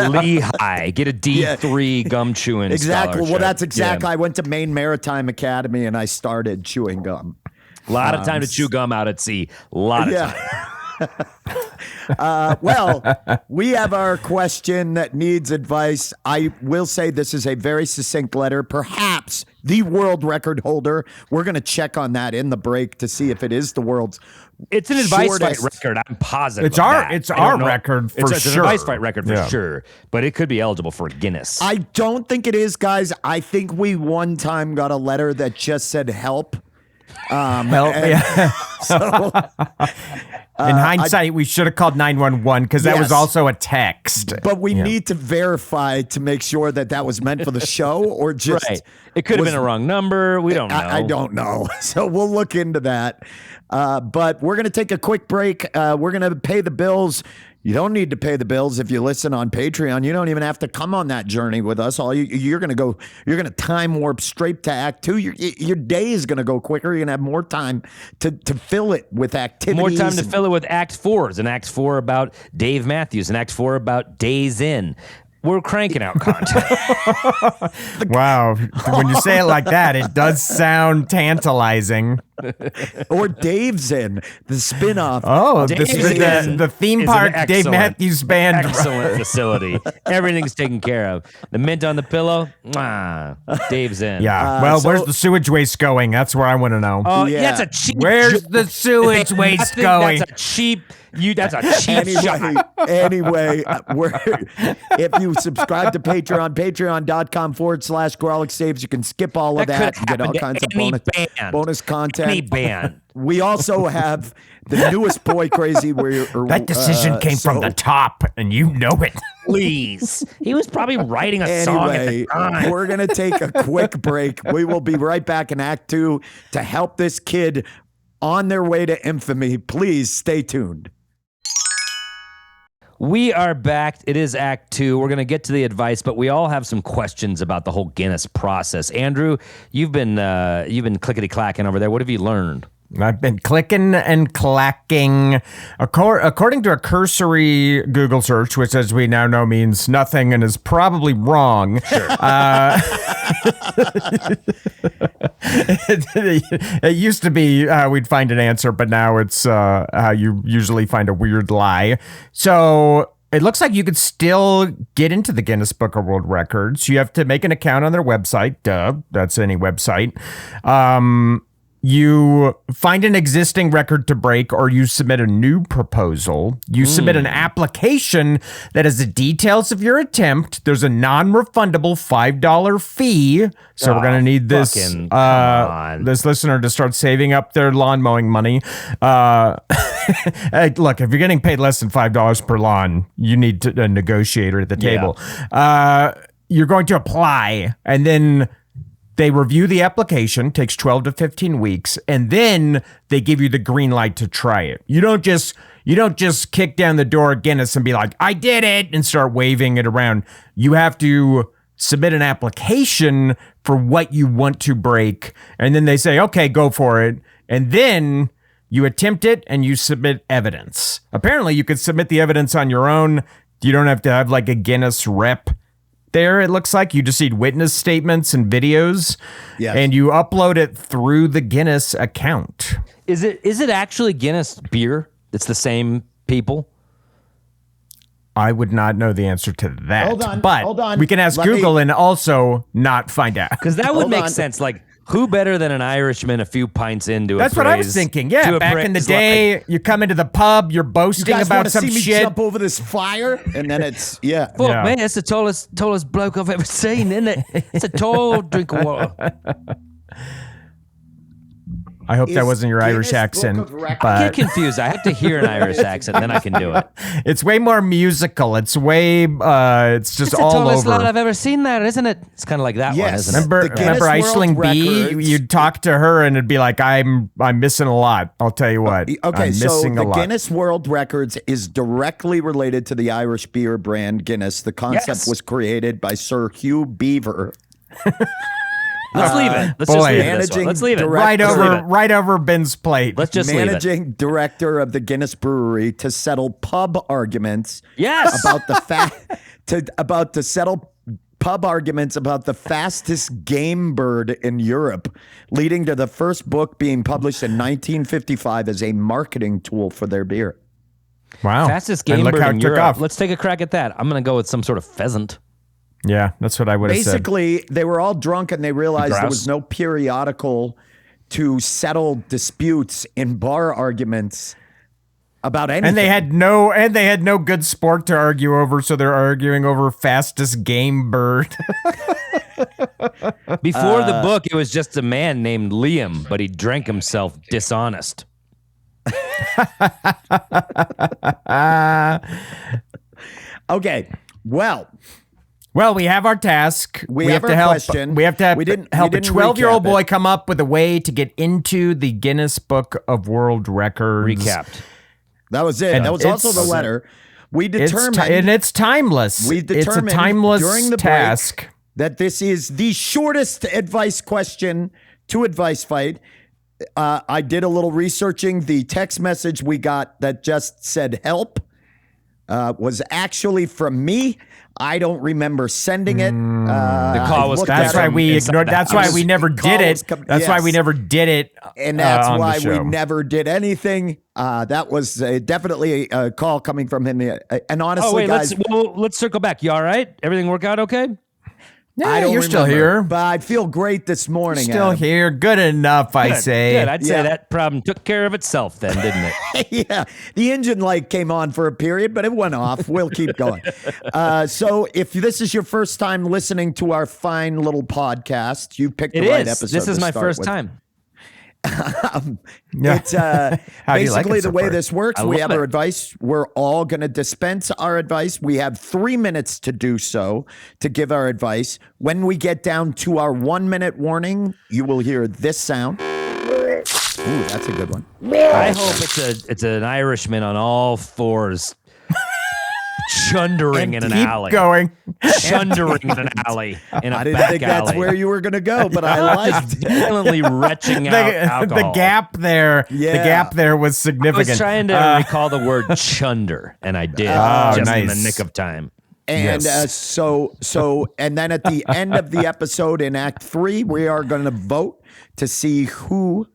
Speaker 2: Lehigh. Get a D3 gum chewing.
Speaker 3: exactly. Well,
Speaker 2: scholarship.
Speaker 3: that's exactly.
Speaker 2: Yeah.
Speaker 3: I went to Maine Maritime Academy and I started chewing gum.
Speaker 2: A lot of time to chew gum out at sea. A lot of time.
Speaker 3: Well, we have our question that needs advice. I will say this is a very succinct letter, perhaps the world record holder. We're going to check on that in the break to see if it is the world's.
Speaker 2: It's an advice
Speaker 3: Shortest.
Speaker 2: fight record. I'm positive.
Speaker 1: It's
Speaker 2: of
Speaker 1: our-
Speaker 2: that.
Speaker 1: it's
Speaker 2: I don't
Speaker 1: our
Speaker 2: know.
Speaker 1: record for
Speaker 2: It's an
Speaker 1: sure.
Speaker 2: advice fight record for
Speaker 1: Yeah.
Speaker 2: sure, but it could be eligible for a Guinness.
Speaker 3: I don't think it is, guys. I think we one time got a letter that just said help. So,
Speaker 1: In hindsight, we should have called 911 because that was
Speaker 3: Yes.
Speaker 1: also a text.
Speaker 3: but we need to verify to make sure that that was meant for the show or just.
Speaker 2: right. It could have
Speaker 3: was-
Speaker 2: been a wrong number. We don't know.
Speaker 3: I don't know. So we'll look into that. But we're going to take a quick break. We're going to pay the bills. You don't need to pay the bills if you listen on Patreon. You don't even have to come on that journey with us. You're going to time warp straight to Act 2. Your day is going to go quicker. You're going to have more time to fill it with activities.
Speaker 2: More time to fill it with Act 4s. An Act 4 about Dave Matthews. An Act 4 about Days In. We're cranking out content.
Speaker 1: Wow. When you say it like that, it does sound tantalizing.
Speaker 3: Or Dave's In, the spin-off.
Speaker 1: Oh,
Speaker 2: Dave's In
Speaker 1: the theme
Speaker 2: is
Speaker 1: park
Speaker 2: an
Speaker 1: Dave
Speaker 2: excellent-
Speaker 1: Matthews Band.
Speaker 2: Excellent facility. Everything's taken care of. The mint on the pillow, Dave's In.
Speaker 1: Yeah. Well, where's the sewage waste going? That's where I want to know.
Speaker 2: Oh,
Speaker 3: Yeah.
Speaker 2: that's a cheap.
Speaker 1: Where's the sewage
Speaker 2: I
Speaker 1: waste
Speaker 2: think
Speaker 1: going?
Speaker 2: That's a cheap. That's a cheap shot.
Speaker 3: Anyway, if you subscribe to Patreon, patreon.com/Grawlix Saves, you can skip all of that and get all kinds of bonus content.
Speaker 2: Any band.
Speaker 3: We also have the newest Boy Crazy.
Speaker 1: That decision came from the top, and you know it.
Speaker 2: Please. He was probably writing a song at
Speaker 3: Anyway,
Speaker 2: the time.
Speaker 3: we're going to take a quick break. We will be right back in Act 2 to help this kid on their way to infamy. Please stay tuned.
Speaker 2: We are back. It is Act 2. We're going to get to the advice, but we all have some questions about the whole Guinness process. Andrew, you've been clickety-clacking over there. What have you learned?
Speaker 1: I've been clicking and clacking. According to a cursory Google search, which as we now know means nothing and is probably wrong. Sure. It used to be we'd find an answer, but now it's how you usually find a weird lie. So it looks like you could still get into the Guinness Book of World Records. You have to make an account on their website. Duh, that's any website. You find an existing record to break, or you submit a new proposal. You submit an application that has the details of your attempt. There's a non-refundable $5 fee. So we're going to need this this listener to start saving up their lawn mowing money. Hey, look, if you're getting paid less than $5 per lawn, you need a negotiator at the table. You're going to apply, and then they review the application, takes 12 to 15 weeks, and then they give you the green light to try it. You don't just kick down the door at Guinness and be like, I did it, and start waving it around. You have to submit an application for what you want to break, and then they say, okay, go for it. And then you attempt it and you submit evidence. Apparently, you could submit the evidence on your own. You don't have to have like a Guinness rep there. It looks like you just need witness statements and videos, and you upload it through the Guinness account.
Speaker 2: Is it actually Guinness beer? It's the same people?
Speaker 1: I would not know the answer to that.
Speaker 3: Hold on.
Speaker 1: We can ask Google and also not find out.
Speaker 2: Because that would make sense. Like, who better than an Irishman a few pints into
Speaker 1: That's
Speaker 2: a
Speaker 1: what I was
Speaker 2: phrase
Speaker 1: thinking. Yeah, back in the day, you come into the pub, you're boasting
Speaker 3: You guys
Speaker 1: about
Speaker 3: want to
Speaker 1: some
Speaker 3: see me
Speaker 1: shit.
Speaker 3: jump over this fire? And then it's,
Speaker 2: Fuck,
Speaker 1: Yeah.
Speaker 2: man, it's the tallest bloke I've ever seen, isn't it? It's a tall drink of water.
Speaker 1: I hope that wasn't your Irish
Speaker 3: Guinness
Speaker 1: accent,
Speaker 3: Book of Records-
Speaker 2: I get
Speaker 1: but
Speaker 2: confused. I have to hear an Irish accent, then I can do it.
Speaker 1: it's way more musical. It's way, it's just
Speaker 2: It's the
Speaker 1: all
Speaker 2: tallest lad
Speaker 1: over.
Speaker 2: I've ever seen there, isn't it? It's kind of like that one,
Speaker 3: Yes.
Speaker 2: isn't it?
Speaker 3: The Guinness
Speaker 1: Remember
Speaker 3: World
Speaker 1: Aisling B?
Speaker 3: Records-
Speaker 1: You'd talk to her and it'd be like, I'm missing a lot. I'll tell you what.
Speaker 3: Okay,
Speaker 1: I'm
Speaker 3: so
Speaker 1: missing
Speaker 3: the
Speaker 1: a lot.
Speaker 3: Guinness World Records is directly related to the Irish beer brand Guinness. The concept
Speaker 2: Yes.
Speaker 3: was created by Sir Hugh Beaver.
Speaker 2: Let's leave it. Let's just
Speaker 1: boy.
Speaker 2: leave this one.
Speaker 3: Managing
Speaker 2: Let's leave it.
Speaker 3: direct-
Speaker 1: right over Ben's plate.
Speaker 2: Let's just leave it.
Speaker 3: Managing director of the Guinness Brewery to settle pub arguments
Speaker 2: Yes.
Speaker 3: about the settle pub arguments about the fastest game bird in Europe, leading to the first book being published in 1955 as a marketing tool for their beer.
Speaker 1: Wow.
Speaker 2: Fastest
Speaker 1: And
Speaker 2: game
Speaker 1: look
Speaker 2: bird
Speaker 1: how
Speaker 2: in
Speaker 1: it took
Speaker 2: Europe.
Speaker 1: off.
Speaker 2: Let's take a crack at that. I'm going to go with some sort of pheasant.
Speaker 1: Yeah, that's what I would have said.
Speaker 3: Basically, they were all drunk and they realized there
Speaker 2: Grouse.
Speaker 3: was no periodical to settle disputes in bar arguments about anything.
Speaker 1: And they had no good sport to argue over, so they're arguing over fastest game bird.
Speaker 2: Before the book, it was just a man named Liam, but he drank himself dishonest.
Speaker 3: Okay, well,
Speaker 1: Well, we have our task.
Speaker 3: We have
Speaker 1: to
Speaker 3: our
Speaker 1: help.
Speaker 3: question.
Speaker 1: We have to help,
Speaker 3: We didn't
Speaker 1: a
Speaker 3: recap
Speaker 1: 12-year-old boy
Speaker 3: it.
Speaker 1: come up with a way to get into the Guinness Book of World Records.
Speaker 2: Recapped.
Speaker 3: that was it.
Speaker 1: And
Speaker 3: That was also the
Speaker 1: it's-
Speaker 3: letter. we determined
Speaker 1: and it's timeless.
Speaker 3: We
Speaker 1: It's a
Speaker 3: determined
Speaker 1: timeless
Speaker 3: during the
Speaker 1: task.
Speaker 3: break that this is the shortest advice question to advice fight. I did a little researching. The text message we got that just said help was actually from me. I don't remember sending it.
Speaker 2: The call was
Speaker 1: That's why we ignored. That's why we never did it. That's why we never did it.
Speaker 3: And that's
Speaker 1: on the
Speaker 3: why we
Speaker 1: show.
Speaker 3: never did anything. That was definitely a call coming from him. And honestly, guys,
Speaker 2: let's circle back. You all right? Everything work out okay?
Speaker 1: Yeah,
Speaker 3: I don't
Speaker 1: you're still
Speaker 3: remember,
Speaker 1: here.
Speaker 3: but I feel great this morning.
Speaker 1: Still
Speaker 3: Adam.
Speaker 1: here. Good enough, I say.
Speaker 2: Good. I'd say
Speaker 3: Yeah.
Speaker 2: that problem took care of itself then, didn't it?
Speaker 3: Yeah, the engine light came on for a period, but it went off. We'll keep going. So if this is your first time listening to our fine little podcast, you picked the
Speaker 2: It
Speaker 3: right
Speaker 2: is.
Speaker 3: episode.
Speaker 2: This is
Speaker 3: to
Speaker 2: my
Speaker 3: start
Speaker 2: first
Speaker 3: with.
Speaker 2: time.
Speaker 3: It's
Speaker 1: How do you like
Speaker 3: basically
Speaker 1: it so
Speaker 3: the way
Speaker 1: far?
Speaker 3: this works.
Speaker 2: I
Speaker 3: We
Speaker 2: love
Speaker 3: have our
Speaker 2: it.
Speaker 3: advice. We're all going to dispense our advice. We have 3 minutes to do so, to give our advice. When we get down to our 1 minute warning, you will hear this sound. Ooh, that's a good one.
Speaker 2: I hope it's an Irishman on all fours, chundering in an
Speaker 1: Keep
Speaker 2: alley.
Speaker 1: going.
Speaker 2: Chundering in an alley. In a
Speaker 3: I didn't
Speaker 2: back
Speaker 3: think
Speaker 2: alley.
Speaker 3: that's where you were going to go, but I liked it.
Speaker 2: Violently retching out
Speaker 1: The
Speaker 2: alcohol.
Speaker 1: gap there.
Speaker 3: Yeah.
Speaker 1: The gap there was
Speaker 2: I
Speaker 1: significant.
Speaker 2: was trying to recall the word chunder, and I did just in the
Speaker 1: nice.
Speaker 2: nick of time.
Speaker 3: And
Speaker 1: Yes.
Speaker 3: so, and then at the end of the episode in Act 3, we are going to vote to see who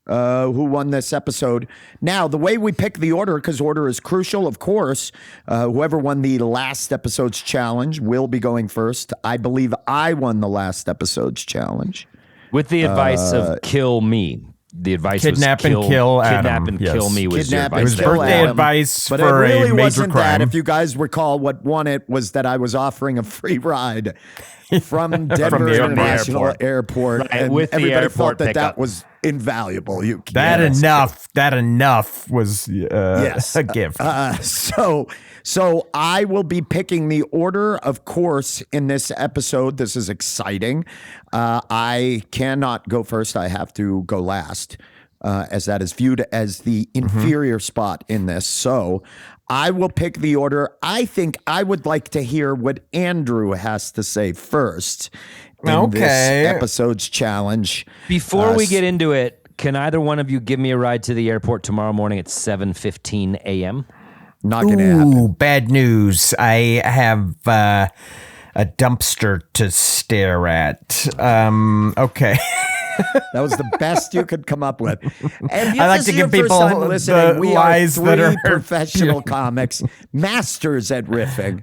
Speaker 3: won this episode. Now, the way we pick the order, because order is crucial, of course, whoever won the last episode's challenge will be going first. I believe I won the last episode's challenge.
Speaker 2: With the advice of kill me. The advice
Speaker 1: Kidnap
Speaker 2: was
Speaker 1: and kill Adam.
Speaker 2: Kidnap and
Speaker 1: Yes.
Speaker 2: kill me was your
Speaker 3: Kidnap and
Speaker 2: advice.
Speaker 1: It was
Speaker 3: kill
Speaker 2: there.
Speaker 1: birthday
Speaker 3: Adam.
Speaker 1: advice
Speaker 3: But
Speaker 1: for
Speaker 3: it really
Speaker 1: a major
Speaker 3: wasn't
Speaker 1: crime.
Speaker 3: that. If you guys recall, what won it was that I was offering a free ride from Denver
Speaker 1: the
Speaker 3: International Airport.
Speaker 2: Right,
Speaker 3: and
Speaker 2: with the
Speaker 3: everybody
Speaker 2: airport
Speaker 3: felt that
Speaker 2: pickup.
Speaker 3: was invaluable.
Speaker 1: that enough was
Speaker 3: Yes.
Speaker 1: a gift.
Speaker 3: So I will be picking the order, of course, in this episode. This is exciting. I cannot go first. I have to go last, as that is viewed as the inferior spot in this. So I will pick the order. I think I would like to hear what Andrew has to say first in this episode's challenge.
Speaker 2: Before we get into it, can either one of you give me a ride to the airport tomorrow morning at 7:15 a.m.?
Speaker 3: Not going to happen.
Speaker 1: Ooh, bad news. I have a dumpster to stare at. Okay.
Speaker 3: That was the best you could come up with. And
Speaker 1: I like
Speaker 3: this
Speaker 1: to
Speaker 3: is your
Speaker 1: give
Speaker 3: first
Speaker 1: people
Speaker 3: time
Speaker 1: the
Speaker 3: listening. We are
Speaker 1: lies that
Speaker 3: three
Speaker 1: are-
Speaker 3: professional comics, masters at riffing.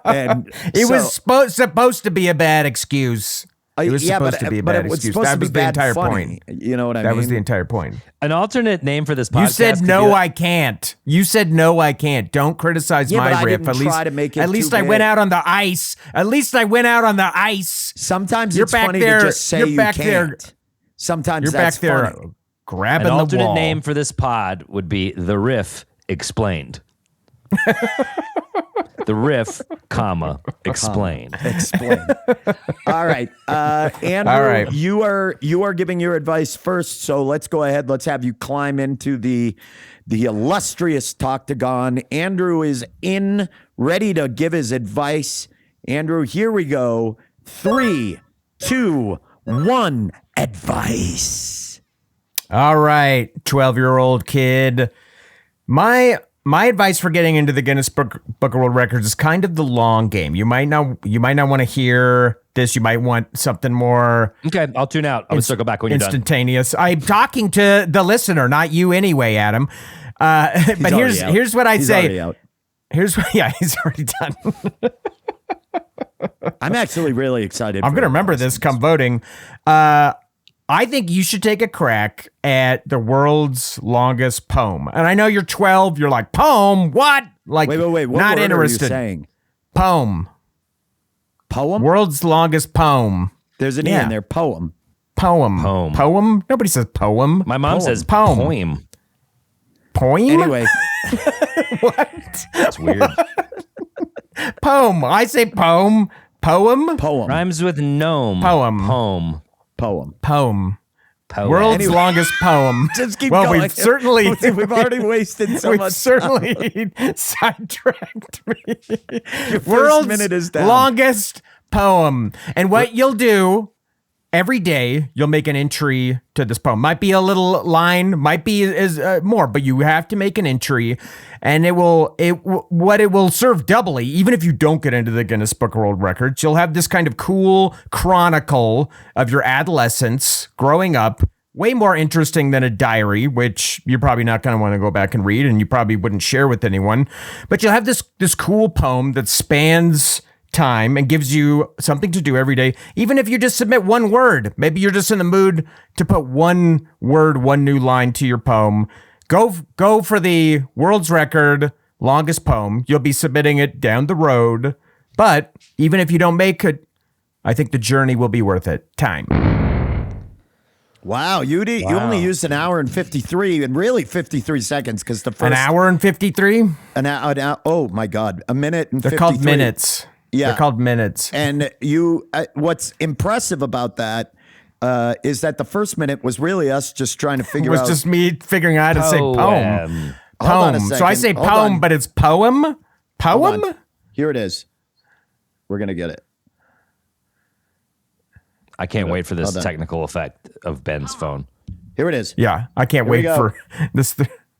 Speaker 3: And
Speaker 1: It
Speaker 3: so-
Speaker 1: was supposed to be a bad excuse. It was supposed to be a
Speaker 3: but
Speaker 1: bad
Speaker 3: it was
Speaker 1: excuse.
Speaker 3: supposed
Speaker 1: That
Speaker 3: to be
Speaker 1: was the
Speaker 3: bad
Speaker 1: entire
Speaker 3: funny.
Speaker 1: point.
Speaker 3: You know what I mean?
Speaker 1: That was the entire point.
Speaker 2: An alternate name for this podcast.
Speaker 1: You said
Speaker 2: could
Speaker 1: no,
Speaker 2: be
Speaker 1: I can't. You said no, I can't. Don't criticize
Speaker 3: Yeah, but
Speaker 1: my
Speaker 3: I
Speaker 1: riff.
Speaker 3: didn't
Speaker 1: At least,
Speaker 3: try to make it
Speaker 1: at least
Speaker 3: too
Speaker 1: I went
Speaker 3: big.
Speaker 1: out on the ice. At least I went out on the ice.
Speaker 3: Sometimes
Speaker 1: You're
Speaker 3: it's
Speaker 1: back
Speaker 3: funny
Speaker 1: there-
Speaker 3: to just say
Speaker 1: you're
Speaker 3: you
Speaker 1: back
Speaker 3: can't.
Speaker 1: there-
Speaker 3: Sometimes
Speaker 1: You're
Speaker 3: that's
Speaker 1: back there
Speaker 3: funny.
Speaker 1: grabbing
Speaker 2: An
Speaker 1: the
Speaker 2: alternate
Speaker 1: wall.
Speaker 2: name for this pod would be The Riff Explained. The Riff, comma, explained.
Speaker 3: Explain. All right, Andrew.
Speaker 1: All right.
Speaker 3: You are giving your advice first, so let's go ahead. Let's have you climb into the illustrious Toctagon. Andrew is ready to give his advice. Andrew, here we go. 3, 2, 1. Advice.
Speaker 1: All right, 12-year-old kid. My advice for getting into the Guinness Book of World Records is kind of the long game. You might not want to hear this. You might want something more
Speaker 2: Okay, I'll tune out. I'll circle back when you're done.
Speaker 1: instantaneous. I'm talking to the listener, not you anyway, Adam. But
Speaker 3: already out.
Speaker 1: here's what I'd
Speaker 3: He's
Speaker 1: say.
Speaker 3: already out.
Speaker 1: He's already done.
Speaker 3: I'm actually really excited.
Speaker 1: I'm
Speaker 3: for
Speaker 1: going to
Speaker 3: it.
Speaker 1: remember this come voting. I think you should take a crack at the world's longest poem. And I know you're 12. You're like, poem? What? Like,
Speaker 3: Wait. What
Speaker 1: not
Speaker 3: word
Speaker 1: interested.
Speaker 3: Are you saying?
Speaker 1: Poem.
Speaker 3: Poem?
Speaker 1: World's longest poem.
Speaker 3: There's an E
Speaker 1: Yeah.
Speaker 3: in there. Poem.
Speaker 1: Poem.
Speaker 2: Poem.
Speaker 1: Poem? Nobody says poem.
Speaker 2: My mom says
Speaker 1: Poem.
Speaker 2: poem.
Speaker 1: Poem?
Speaker 3: Anyway,
Speaker 2: That's weird.
Speaker 1: Poem. I say poem. Poem?
Speaker 3: poem.
Speaker 2: Rhymes with gnome.
Speaker 1: Poem.
Speaker 2: Poem.
Speaker 3: Poem.
Speaker 1: Poem. World's longest poem.
Speaker 3: Just keep
Speaker 1: well,
Speaker 3: going.
Speaker 1: we've certainly
Speaker 3: we've already wasted so
Speaker 1: we've
Speaker 3: much.
Speaker 1: certainly sidetracked me.
Speaker 3: Your first
Speaker 1: World's
Speaker 3: minute is down.
Speaker 1: longest poem. And what you'll do every day, you'll make an entry to this poem. Might be a little line, might be is more, but you have to make an entry, and it will serve doubly. Even if you don't get into the Guinness Book of World Records, you'll have this kind of cool chronicle of your adolescence, growing up. Way more interesting than a diary, which you're probably not going to want to go back and read, and you probably wouldn't share with anyone. But you'll have this cool poem that spans time and gives you something to do every day. Even if you just submit one word, maybe you're just in the mood to put one word, one new line to your poem. Go for the world's record longest poem. You'll be submitting it down the road. But even if you don't make it, I think the journey will be worth it. Time.
Speaker 3: Wow, you only used an hour and 53, and really 53 seconds, because the first
Speaker 1: An hour and 53?
Speaker 3: an hour. Oh my God, a minute and
Speaker 1: They're
Speaker 3: 53.
Speaker 1: called minutes.
Speaker 3: Yeah.
Speaker 1: They're called minutes.
Speaker 3: And you, what's impressive about that is that the first minute was really us just trying to
Speaker 1: It
Speaker 3: figure
Speaker 1: was
Speaker 3: out.
Speaker 1: just me figuring out how to say poem.
Speaker 3: Hold on a
Speaker 1: Poem. So I say
Speaker 3: second. Hold
Speaker 1: poem,
Speaker 3: on.
Speaker 1: but it's poem?
Speaker 3: Hold
Speaker 1: Poem?
Speaker 3: on. Here it is. We're gonna get it.
Speaker 2: I can't wait for this
Speaker 3: Hold on.
Speaker 2: technical effect of Ben's phone.
Speaker 3: Here it is.
Speaker 1: Yeah, I can't
Speaker 3: Here we
Speaker 1: wait
Speaker 3: go.
Speaker 1: for this.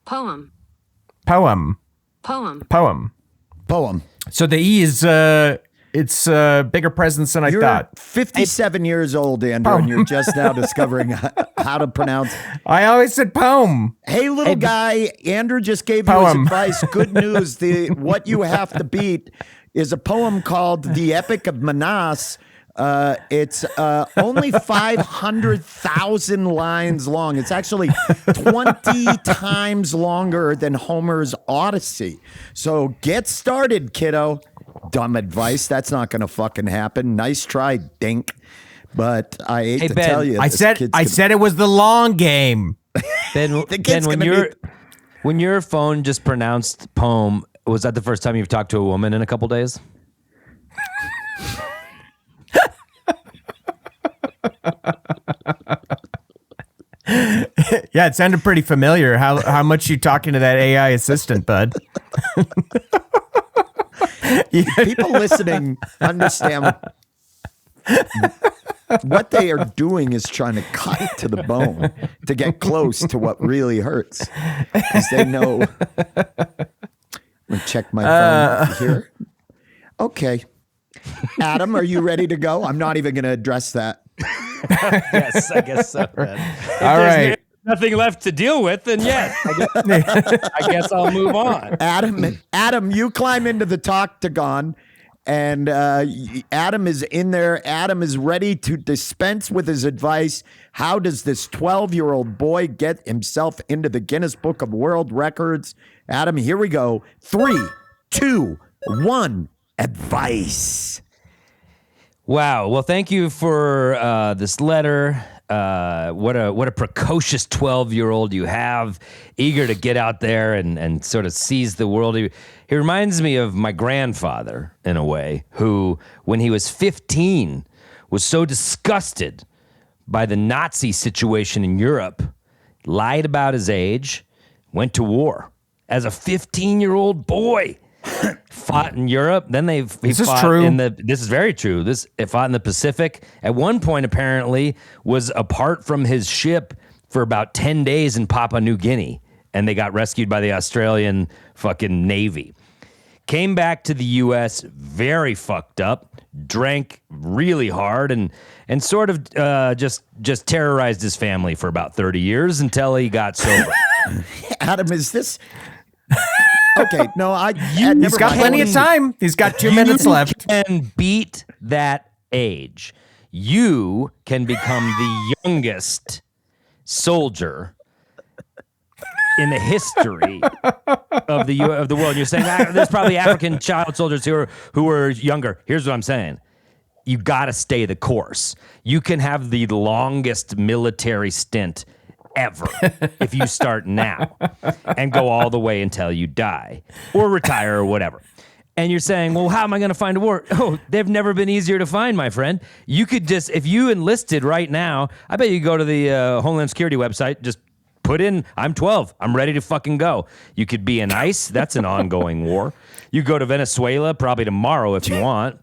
Speaker 5: Poem.
Speaker 1: Poem.
Speaker 5: Poem.
Speaker 1: Poem.
Speaker 3: Poem.
Speaker 1: So the E is, it's bigger presence than I
Speaker 3: You're
Speaker 1: thought.
Speaker 3: 57 years old, Andrew, and you're just now discovering how to pronounce.
Speaker 1: I always said poem.
Speaker 3: Hey, little guy, Andrew just gave you
Speaker 1: Poem.
Speaker 3: his advice. Good news. What you have to beat is a poem called The Epic of Manas. It's only 500,000 lines long. It's actually 20 times longer than Homer's Odyssey. So get started, kiddo. Dumb advice. That's not going to fucking happen. Nice try, dink. But I hate
Speaker 2: Hey,
Speaker 3: to
Speaker 2: Ben,
Speaker 3: tell you.
Speaker 1: I
Speaker 3: this
Speaker 1: said
Speaker 3: kid's
Speaker 1: I
Speaker 3: gonna-
Speaker 1: said it was the long game.
Speaker 2: Ben,
Speaker 3: kid's
Speaker 2: when
Speaker 3: gonna
Speaker 2: when your phone just pronounced poem, was that the first time you've talked to a woman in a couple days?
Speaker 1: Yeah, it sounded pretty familiar. How much you talking to that AI assistant, bud?
Speaker 3: People listening understand what they are doing is trying to cut to the bone to get close to what really hurts. Because they know. Let me check my phone here. Okay. Adam, are you ready to go? I'm not even going to address that.
Speaker 2: Yes, I guess so. Ben.
Speaker 1: All right.
Speaker 2: Nothing left to deal with, then yes, I guess I'll move on.
Speaker 3: Adam, you climb into the Toctagon, and Adam is in there. Adam is ready to dispense with his advice. How does this 12-year-old boy get himself into the Guinness Book of World Records? Adam, here we go. 3, 2, 1. Advice.
Speaker 2: Wow. Well, thank you for this letter. What a precocious 12-year-old you have, eager to get out there and sort of seize the world. He reminds me of my grandfather in a way, who, when he was 15, was so disgusted by the Nazi situation in Europe, lied about his age, went to war as a 15-year-old boy. Fought in Europe. Then he fought
Speaker 1: true?
Speaker 2: in the. This is very true. It fought in the Pacific. At one point, apparently, was apart from his ship for about 10 days in Papua New Guinea, and they got rescued by the Australian fucking Navy. Came back to the U.S. very fucked up, drank really hard, and sort of just terrorized his family for about 30 years until he got sober.
Speaker 3: Adam, is this? Okay, no,
Speaker 1: He's got plenty of time. He's got 2 minutes left.
Speaker 2: You can beat that age. You can become the youngest soldier in the history of the world. You're saying there's probably African child soldiers who are younger. Here's what I'm saying. You got to stay the course. You can have the longest military stint ever if you start now and go all the way until you die or retire or whatever. And you're saying, well, how am I going to find a war? Oh, they've never been easier to find, my friend. You could just, if you enlisted right now, I bet you go to the Homeland Security website, just put in, I'm 12, I'm ready to fucking go. You could be in ICE, that's an ongoing war. You go to Venezuela probably tomorrow if you want.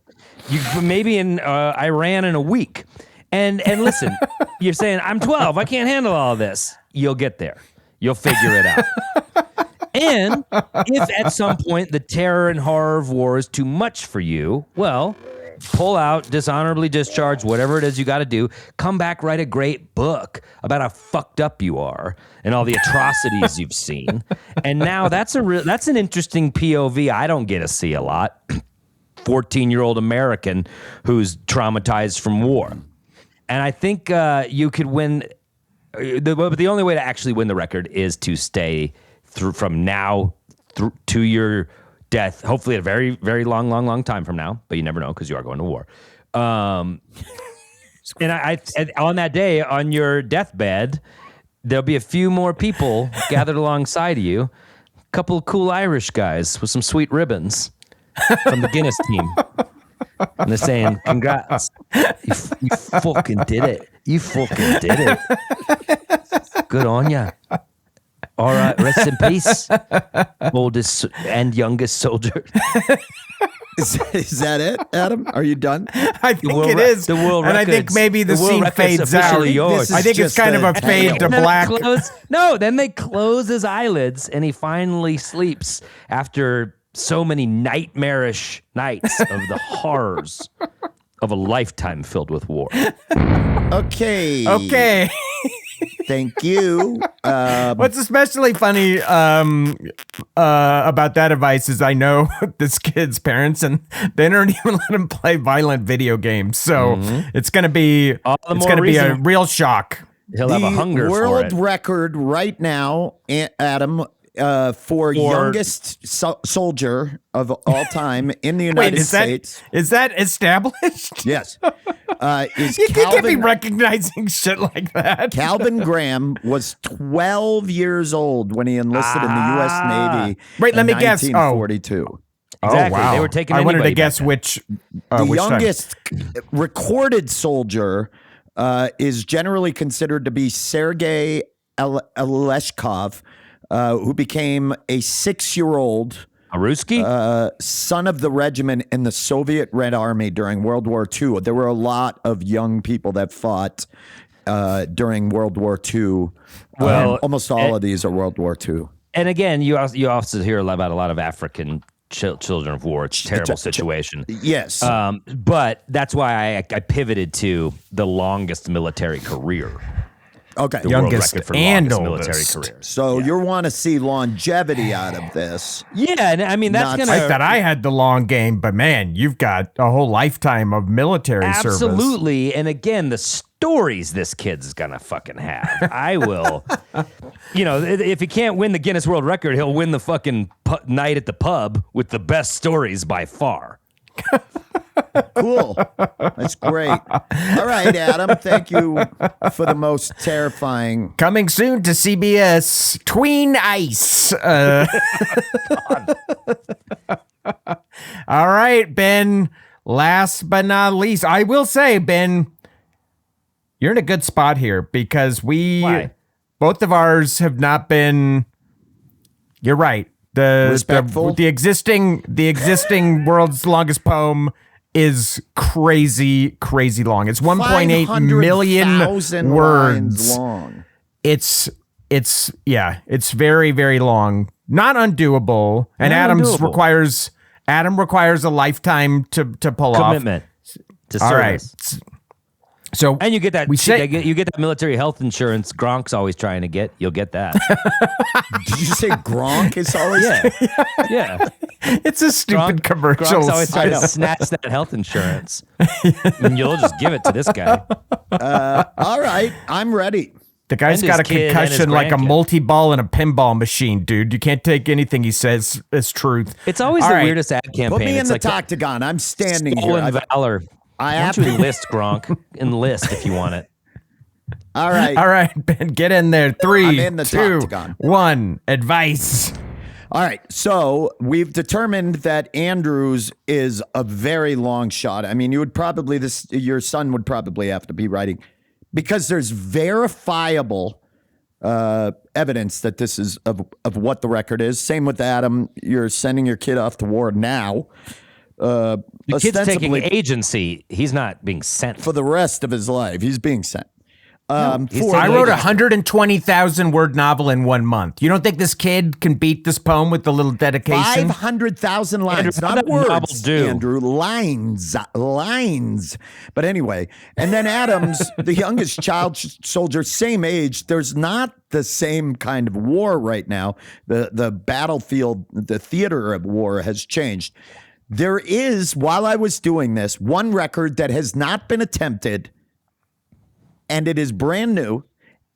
Speaker 2: You maybe in Iran in a week. And listen, you're saying, I'm 12, I can't handle all of this. You'll get there. You'll figure it out. And if at some point the terror and horror of war is too much for you, well, pull out, dishonorably discharge, whatever it is you got to do. Come back, write a great book about how fucked up you are and all the atrocities you've seen. And now that's an interesting POV I don't get to see a lot. 14-year-old American who's traumatized from war. And I think you could win. But the only way to actually win the record is to stay through from now through to your death, hopefully a very, very long time from now, but you never know because you are going to war. And I on that day, on your deathbed, there'll be a few more people gathered alongside of you, a couple of cool Irish guys with some sweet ribbons from the Guinness team. And they're saying, congrats, you fucking did it. You fucking did it. Good on ya. All right, rest in peace, oldest and youngest soldier.
Speaker 3: Is that it, Adam? Are you done?
Speaker 1: I think it is.
Speaker 2: The world
Speaker 1: and
Speaker 2: records,
Speaker 1: I think maybe the scene fades out.
Speaker 2: Yours.
Speaker 1: I think it's kind of a fade to black.
Speaker 2: Then they close his eyelids and he finally sleeps after so many nightmarish nights of the horrors of a lifetime filled with war.
Speaker 3: Okay. Thank you.
Speaker 1: What's especially funny about that advice is I know this kid's parents, and they don't even let him play violent video games. So it's going to be a real shock.
Speaker 2: He'll have a hunger for it.
Speaker 3: World record right now, Adam, for youngest soldier of all time in the United States.
Speaker 1: Is that established?
Speaker 3: Yes.
Speaker 1: You can't be recognizing shit like that.
Speaker 3: Calvin Graham was 12 years old when he enlisted in the U.S. Navy.
Speaker 1: Wait, let me guess.
Speaker 3: 1942.
Speaker 2: Exactly.
Speaker 1: Oh, wow.
Speaker 2: They were taking
Speaker 1: I wanted to
Speaker 2: anybody
Speaker 1: guess
Speaker 2: back
Speaker 1: which.
Speaker 3: The
Speaker 1: which
Speaker 3: youngest recorded soldier is generally considered to be Sergei Aleshkov, who became a 6-year-old
Speaker 2: A Ruski?
Speaker 3: son of the regiment in the Soviet Red Army during World War II. There were a lot of young people that fought during World War II.
Speaker 2: Well,
Speaker 3: almost all of these are World War II.
Speaker 2: And again, you also hear about a lot of African children of war. It's a terrible situation.
Speaker 3: Yes.
Speaker 2: But that's why I pivoted to the longest military career.
Speaker 3: Okay.
Speaker 2: The world
Speaker 1: Youngest
Speaker 2: record for
Speaker 1: and
Speaker 2: longest
Speaker 1: oldest.
Speaker 2: military career.
Speaker 3: So you want to see longevity out of this.
Speaker 2: Yeah, and I mean, that's going
Speaker 1: I thought I had the long game, but man, you've got a whole lifetime of military service.
Speaker 2: Absolutely. And again, the stories this kid's going to fucking have. I will. If he can't win the Guinness World Record, he'll win the fucking night at the pub with the best stories by far.
Speaker 3: Cool. That's great. All right, Adam. Thank you for the most terrifying.
Speaker 1: Coming soon to CBS, Tween Ice. All right, Ben. Last but not least, I will say, Ben, you're in a good spot here because
Speaker 2: Why?
Speaker 1: both of ours have not been. You're right.
Speaker 3: Respectful?
Speaker 1: The existing world's longest poem is crazy long. It's 1.8 million
Speaker 3: 500,000
Speaker 1: words
Speaker 3: lines long.
Speaker 1: It's very, very long. Not undoable. And Adam requires a lifetime to pull off.
Speaker 2: Commitment to
Speaker 1: All right.
Speaker 2: service.
Speaker 1: So
Speaker 2: And you get that. You get that military health insurance. Gronk's always trying to get. You'll get that.
Speaker 3: Did you say Gronk is always?
Speaker 2: Yeah.
Speaker 1: it's a stupid commercial.
Speaker 2: Gronk's always trying to snatch that health insurance, and you'll just give it to this guy.
Speaker 3: All right, I'm ready.
Speaker 1: The guy's
Speaker 2: And
Speaker 1: got a
Speaker 2: his kid and his
Speaker 1: concussion like a
Speaker 2: grandkid.
Speaker 1: multi-ball in a pinball machine, dude. You can't take anything he says as truth.
Speaker 2: It's always
Speaker 1: All
Speaker 2: the
Speaker 1: right.
Speaker 2: weirdest ad campaign.
Speaker 3: Put me in
Speaker 2: It's
Speaker 3: the
Speaker 2: like
Speaker 3: octagon. I'm standing here.
Speaker 2: stolen valor.
Speaker 3: I
Speaker 2: Why
Speaker 3: have
Speaker 2: don't you
Speaker 3: to.
Speaker 2: enlist, Gronk? Enlist if you want it.
Speaker 3: All right.
Speaker 1: All right, Ben, get in there. 3,
Speaker 3: I'm in the
Speaker 1: 2,
Speaker 3: octagon.
Speaker 1: 1. Advice.
Speaker 3: All right, so we've determined that Andrews is a very long shot. I mean, your son would probably have to be writing, because there's verifiable evidence that this is of what the record is. Same with Adam. You're sending your kid off to war now.
Speaker 2: The kid's taking agency. He's not being sent
Speaker 3: for the rest of his life. He's being sent.
Speaker 1: I wrote a 120,000 word novel in 1 month. You don't think this kid can beat this poem with a little dedication?
Speaker 3: 500,000 lines,
Speaker 2: Andrew,
Speaker 3: not words, Andrew. Lines. But anyway, and then Adams, the youngest child soldier, same age. There's not the same kind of war right now. The battlefield, the theater of war has changed. There is, while I was doing this, one record that has not been attempted, and it is brand new,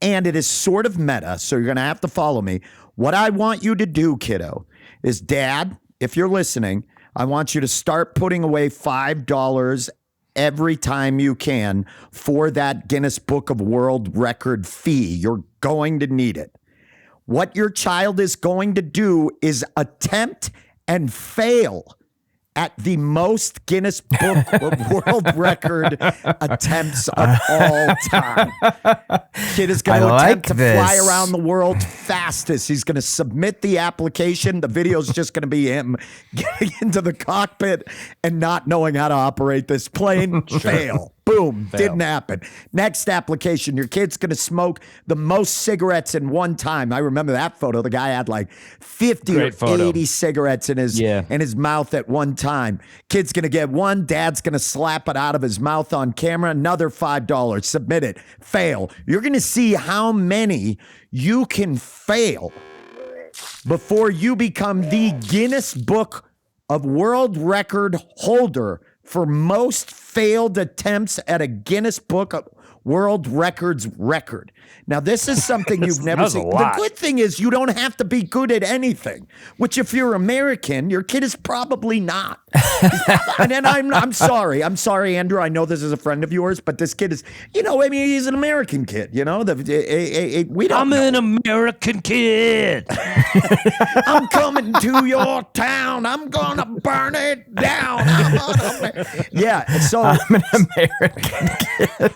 Speaker 3: and it is sort of meta, so you're going to have to follow me. What I want you to do, kiddo, is, Dad, if you're listening, I want you to start putting away $5 every time you can for that Guinness Book of World Record fee. You're going to need it. What your child is going to do is attempt and fail at the most Guinness Book of World Record attempts of all time. Kid is going to attempt to fly around the world fastest. He's going to submit the application. The video is just going to be him getting into the cockpit and not knowing how to operate this plane. Fail. Boom. Didn't happen. Next application, your kid's going to smoke the most cigarettes in one time. I remember that photo. The guy had like 50 or 80 cigarettes in his mouth at one time. Kid's going to get one. Dad's going to slap it out of his mouth on camera. Another $5. Submit it. Fail. You're going to see how many you can fail before you become the Guinness Book of World Record holder for most failed attempts at a Guinness Book of World Records record. Now, this is something you've never seen. The good thing is you don't have to be good at anything, which if you're American, your kid is probably not. And then I'm sorry, Andrew. I know this is a friend of yours, but this kid is, he's an American kid, we don't
Speaker 2: I'm an American kid.
Speaker 3: I'm coming to your town. I'm going to burn it down. So
Speaker 1: I'm an American kid.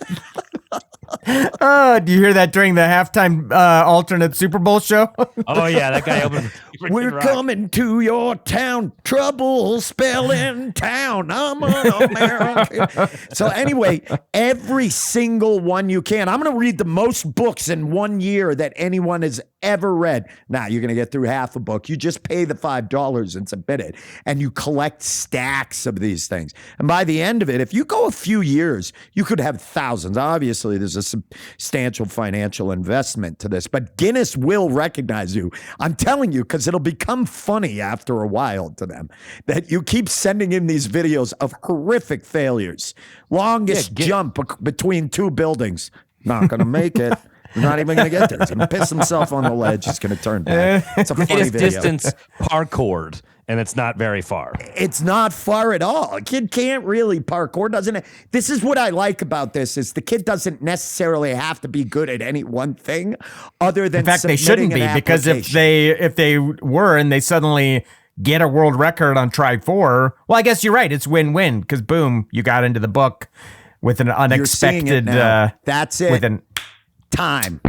Speaker 1: Oh, do you hear that during the halftime alternate Super Bowl show?
Speaker 2: Oh, yeah, that guy opened.
Speaker 3: We're coming to your town. Trouble spelling town. I'm an American. So anyway, every single one you can. I'm going to read the most books in 1 year that anyone has ever read. Now, you're going to get through half a book. You just pay the $5 and submit it. And you collect stacks of these things. And by the end of it, if you go a few years, you could have thousands. Obviously, there's a substantial financial investment to this. But Guinness will recognize you. I'm telling you, because it'll become funny after a while to them that you keep sending in these videos of horrific failures. Longest jump between two buildings. Not going to make it. Not even going to get there. He's going to piss himself on the ledge. He's going to turn back. It's a funny video.
Speaker 2: Distance parkoured, and it's not very far.
Speaker 3: It's not far at all. A kid can't really parkour, doesn't it? This is what I like about this, is the kid doesn't necessarily have to be good at any one thing other than, in fact, they shouldn't be, because if they were and they suddenly get a world record on try 4, well, I guess you're right. It's win-win, because boom, you got into the book with an unexpected that's it. With an time.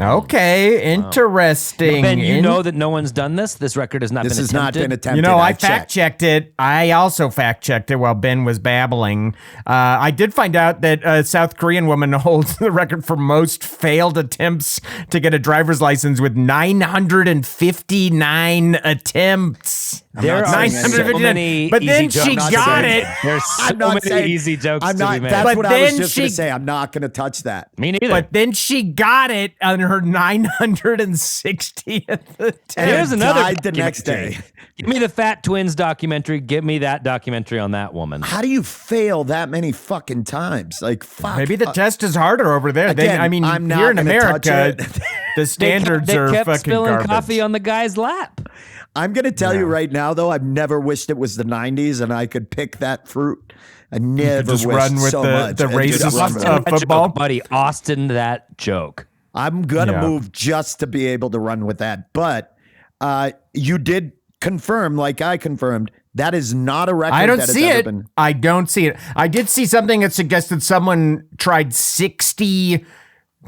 Speaker 1: Okay, interesting.
Speaker 2: Ben, you know that no one's done this? This record has not been attempted?
Speaker 3: This has not been attempted.
Speaker 1: I fact-checked it. I also fact-checked it while Ben was babbling. I did find out that a South Korean woman holds the record for most failed attempts to get a driver's license with 959 attempts.
Speaker 2: There are so many
Speaker 1: but then
Speaker 2: easy
Speaker 1: she got it.
Speaker 2: There's so many easy jokes to be made.
Speaker 3: That's what I was just going to say. I'm not going to touch that.
Speaker 2: Me neither.
Speaker 1: But then she got it on her 960th attempt.
Speaker 2: And here's another
Speaker 3: died the next day.
Speaker 2: Give me the Fat Twins documentary. Give me that documentary on that woman.
Speaker 3: How do you fail that many fucking times? Like, fuck.
Speaker 1: Maybe the test is harder over there.
Speaker 3: Again,
Speaker 1: I'm here in America, the standards
Speaker 2: they
Speaker 1: are
Speaker 2: kept
Speaker 1: fucking
Speaker 2: spilling
Speaker 1: garbage.
Speaker 2: coffee on the guy's lap.
Speaker 3: I'm going to tell you right now, though, I've never wished it was the 90s and I could pick that fruit. I never
Speaker 1: just
Speaker 3: wished
Speaker 1: run with
Speaker 3: so
Speaker 1: the
Speaker 3: much.
Speaker 1: races of
Speaker 2: That
Speaker 1: football.
Speaker 2: joke, buddy. Austin, that joke.
Speaker 3: I'm going to move just to be able to run with that. But You did confirm, like I confirmed, that is not a record.
Speaker 1: I don't
Speaker 3: that has
Speaker 1: see
Speaker 3: ever
Speaker 1: it.
Speaker 3: been-
Speaker 1: I don't see it. I did see something that suggested someone tried 60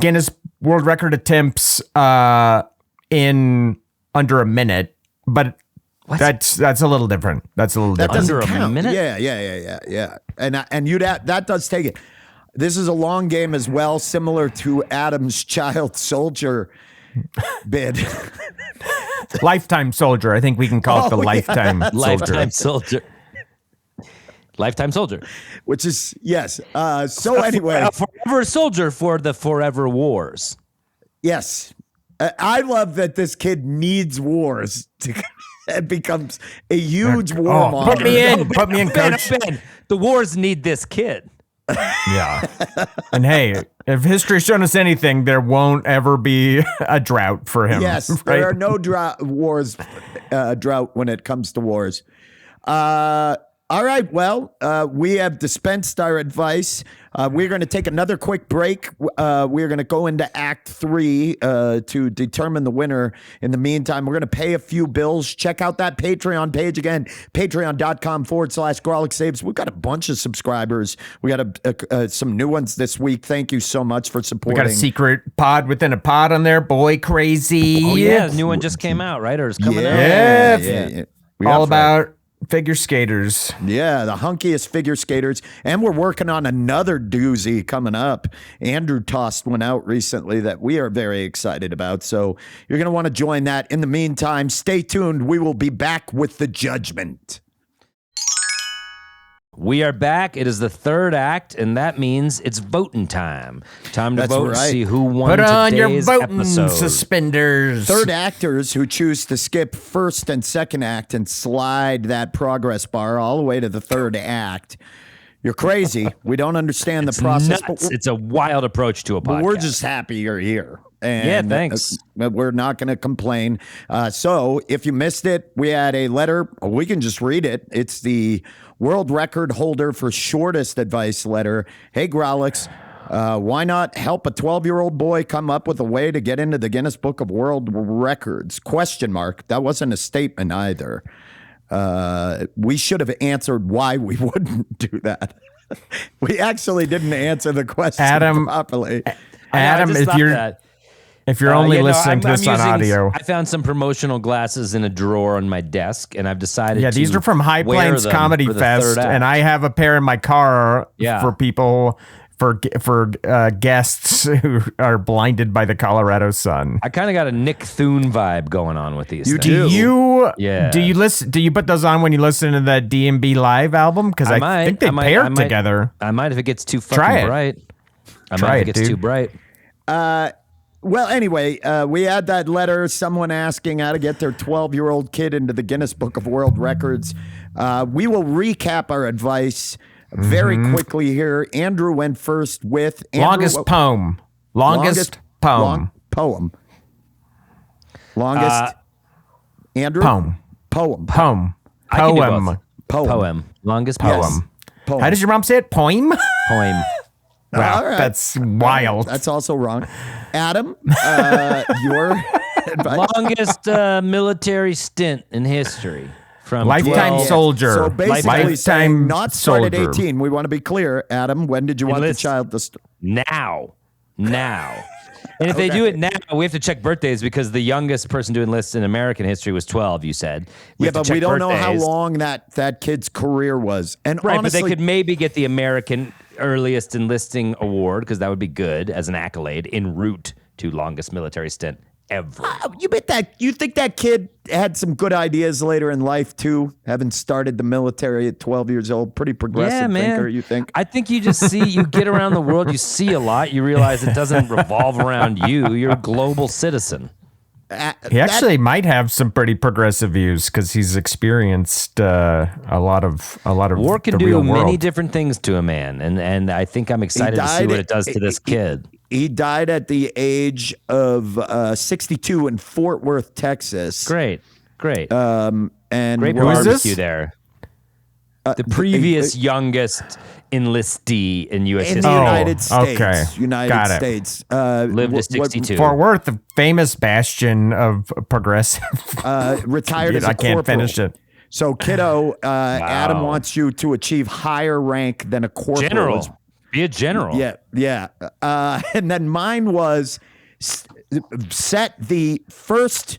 Speaker 1: Guinness World Record attempts in under a minute, but that's a little different. That's a little
Speaker 3: That
Speaker 1: different.
Speaker 3: doesn't
Speaker 2: Under a
Speaker 3: count.
Speaker 2: minute?
Speaker 3: Yeah. And that does take it. This is a long game as well, similar to Adam's child soldier bid.
Speaker 1: Lifetime soldier. I think we can call it the
Speaker 3: Oh, yeah.
Speaker 1: lifetime soldier.
Speaker 2: Lifetime soldier. Lifetime soldier.
Speaker 3: Which is, yes. So anyway,
Speaker 2: A forever soldier for the forever wars.
Speaker 3: yes. I love that this kid needs wars to it becomes a huge warmonger.
Speaker 1: Put me in. Put me in, coach.
Speaker 2: Ben, the wars need this kid.
Speaker 1: Yeah. And hey, if history's shown us anything, there won't ever be a drought for him.
Speaker 3: Yes,
Speaker 1: right?
Speaker 3: there are no drought when it comes to wars. All right, well, we have dispensed our advice. We're going to take another quick break. We're going to go into Act 3 to determine the winner. In the meantime, we're going to pay a few bills. Check out that Patreon page again, patreon.com/Grawlix Saves. We've got a bunch of subscribers. We got some new ones this week. Thank you so much for
Speaker 1: We
Speaker 3: supporting.
Speaker 1: got a secret pod within a pod on there. Boy, crazy.
Speaker 2: Oh, yeah. The new one just came out, right? Or it's coming out?
Speaker 1: Yeah.
Speaker 3: We
Speaker 1: All
Speaker 3: got
Speaker 1: about figure skaters.
Speaker 3: Yeah, the hunkiest figure skaters. And we're working on another doozy coming up. Andrew tossed one out recently that we are very excited about. So you're going to want to join that. In the meantime, stay tuned. We will be back with the judgment.
Speaker 2: We are back. It is the third act, and that means it's voting time. Time to
Speaker 3: That's
Speaker 2: vote
Speaker 3: right.
Speaker 2: and see who won
Speaker 1: Put on your
Speaker 2: today's
Speaker 1: voting
Speaker 2: episode.
Speaker 1: suspenders.
Speaker 3: Third actors who choose to skip first and second act and slide that progress bar all the way to the third act. You're crazy. We don't understand the process.
Speaker 2: Nuts. It's a wild approach to a
Speaker 3: But
Speaker 2: podcast.
Speaker 3: we're just happy you're here. And
Speaker 2: Yeah, thanks.
Speaker 3: we're not going to complain. So if you missed it, we had a letter. We can just read it. It's the world record holder for shortest advice letter. Hey, Grawlix, why not help a 12-year-old boy come up with a way to get into the Guinness Book of World Records? Question mark. That wasn't a statement either. We should have answered why we wouldn't do that. We actually didn't answer the question
Speaker 1: Adam,
Speaker 3: properly.
Speaker 1: Adam,
Speaker 2: I just
Speaker 1: if
Speaker 2: thought
Speaker 1: you're
Speaker 2: that.
Speaker 1: if you're only
Speaker 2: Yeah, no,
Speaker 1: listening to
Speaker 2: I'm
Speaker 1: this on
Speaker 2: using-
Speaker 1: audio,
Speaker 2: I found some promotional glasses in a drawer on my desk, and I've decided
Speaker 1: yeah,
Speaker 2: to
Speaker 1: these are from High
Speaker 2: wear
Speaker 1: Plains
Speaker 2: them
Speaker 1: Comedy
Speaker 2: for the
Speaker 1: Fest,
Speaker 2: third act.
Speaker 1: and I have a pair in my car
Speaker 2: Yeah.
Speaker 1: for people for guests who are blinded by the Colorado sun.
Speaker 2: I kind of got a Nick Thune vibe going on with these.
Speaker 3: You
Speaker 2: things.
Speaker 3: do.
Speaker 1: Do you?
Speaker 2: Yeah.
Speaker 1: Do you listen? Do you put those on when you listen to that DMB live album? Because I think they paired together.
Speaker 2: I might if it gets too fucking
Speaker 1: Try it.
Speaker 2: bright. I
Speaker 1: Try
Speaker 2: might
Speaker 1: it,
Speaker 2: if it gets
Speaker 1: dude.
Speaker 2: too bright.
Speaker 3: Well, anyway, we had that letter, someone asking how to get their 12-year-old kid into the Guinness Book of World Records. We will recap our advice very quickly here. Andrew went first with Andrew,
Speaker 1: Longest poem. Longest poem.
Speaker 3: Poem. Longest Andrew?
Speaker 1: Poem.
Speaker 3: Poem.
Speaker 1: Poem.
Speaker 2: I can do
Speaker 1: Poem.
Speaker 2: both.
Speaker 3: Poem.
Speaker 2: Poem. Longest
Speaker 1: Poem.
Speaker 2: poem.
Speaker 3: Poem.
Speaker 1: How does your mom say it? Poem?
Speaker 2: Poem.
Speaker 1: Wow,
Speaker 3: All right.
Speaker 1: that's wild.
Speaker 3: That's also wrong. Adam, your advice?
Speaker 2: Longest military stint in history. From
Speaker 1: Lifetime
Speaker 2: 12
Speaker 1: soldier.
Speaker 3: So basically
Speaker 1: Lifetime
Speaker 3: saying not start at
Speaker 1: soldier.
Speaker 3: 18. We want to be clear. Adam, when did you want the
Speaker 2: Enlist.
Speaker 3: child to start?
Speaker 2: now. And if they do it now, we have to check birthdays because the youngest person to enlist in American history was 12, you said.
Speaker 3: Yeah,
Speaker 2: have to
Speaker 3: but
Speaker 2: check
Speaker 3: we don't know how
Speaker 2: birthdays.
Speaker 3: long that kid's career was. And
Speaker 2: Right,
Speaker 3: honestly,
Speaker 2: but they could maybe get the American earliest enlisting award because that would be good as an accolade en route to longest military stint ever.
Speaker 3: you think that kid had some good ideas later in life too, having started the military at 12 years old. Pretty progressive
Speaker 2: Yeah, man.
Speaker 3: thinker, you think?
Speaker 2: I think you just see, you get around the world, you see a lot, you realize it doesn't revolve around you. You're a global citizen.
Speaker 1: He actually might have some pretty progressive views because he's experienced a lot of
Speaker 2: War can
Speaker 1: the
Speaker 2: do
Speaker 1: real
Speaker 2: many
Speaker 1: world.
Speaker 2: different things to a man, and I think I'm excited to see
Speaker 3: died
Speaker 2: what
Speaker 3: at-
Speaker 2: it does to this kid.
Speaker 3: He died at the age of 62 in Fort Worth, Texas.
Speaker 2: Great.
Speaker 3: And
Speaker 2: Great
Speaker 1: Who is
Speaker 2: barbecue
Speaker 1: this?
Speaker 2: there. The previous youngest enlistee in U.S.
Speaker 3: in
Speaker 2: history.
Speaker 3: the United States.
Speaker 1: okay.
Speaker 3: United
Speaker 1: Got it.
Speaker 3: States.
Speaker 2: Lived to 62.
Speaker 1: Fort Worth, the famous bastion of progressive.
Speaker 3: Retired as a
Speaker 1: I can't
Speaker 3: corporal.
Speaker 1: finish it.
Speaker 3: So, kiddo, Adam wants you to achieve higher rank than a corporal.
Speaker 2: General. Be a general.
Speaker 3: Yeah. And then mine was set the first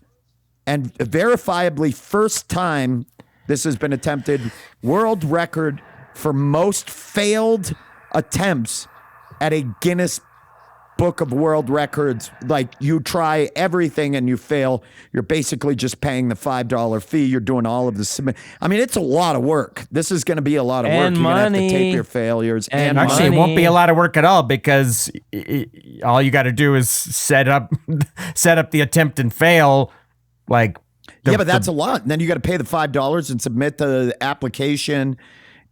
Speaker 3: and verifiably first time this has been attempted world record for most failed attempts at a Guinness Book of World Records. Like, you try everything and you fail. You're basically just paying the $5 fee. You're doing all of the submit. I mean, it's a lot of work. This is going to be a lot of work.
Speaker 2: And
Speaker 3: You're going to have to
Speaker 2: money.
Speaker 3: tape your failures.
Speaker 2: And
Speaker 1: Actually, it
Speaker 2: money.
Speaker 1: won't be a lot of work at all because all you got to do is set up the attempt and fail. Like,
Speaker 3: Yeah, but that's a lot. And then you got to pay the $5 and submit the application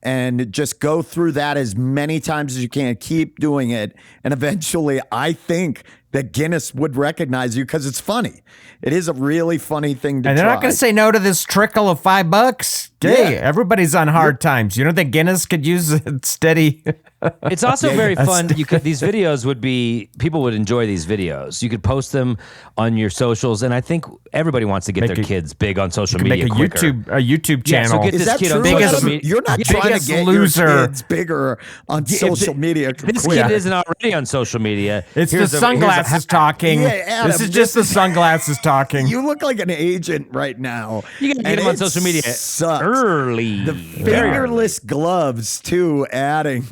Speaker 3: and just go through that as many times as you can. Keep doing it. And eventually, I think that Guinness would recognize you because it's funny. It is a really funny thing to
Speaker 1: and they're
Speaker 3: try.
Speaker 1: not going to say no to this trickle of $5. Hey, everybody's on hard times. You don't think Guinness could use a steady?
Speaker 2: It's also very fun. These videos would be, people would enjoy these videos. You could post them on your socials, and I think everybody wants to get their kids big on social media
Speaker 1: Make a
Speaker 2: quicker.
Speaker 1: YouTube
Speaker 2: Yeah, so
Speaker 1: channel.
Speaker 2: get
Speaker 3: Is
Speaker 2: this
Speaker 3: that
Speaker 2: kid
Speaker 3: true?
Speaker 2: on
Speaker 1: Biggest-
Speaker 2: social media.
Speaker 3: You're not
Speaker 2: Yeah,
Speaker 3: trying to
Speaker 1: biggest
Speaker 3: get
Speaker 1: loser.
Speaker 3: your kids bigger on social media.
Speaker 2: This
Speaker 3: quick.
Speaker 2: kid isn't already on social media.
Speaker 1: It's
Speaker 2: Here's
Speaker 1: the
Speaker 2: a-
Speaker 1: sunglasses talking.
Speaker 3: Yeah, Adam,
Speaker 1: this is just the sunglasses talking.
Speaker 3: You look like an agent right now.
Speaker 2: You gotta get
Speaker 3: and
Speaker 2: him on
Speaker 3: it
Speaker 2: social media
Speaker 3: sucks.
Speaker 2: early.
Speaker 3: The fingerless gloves too, adding.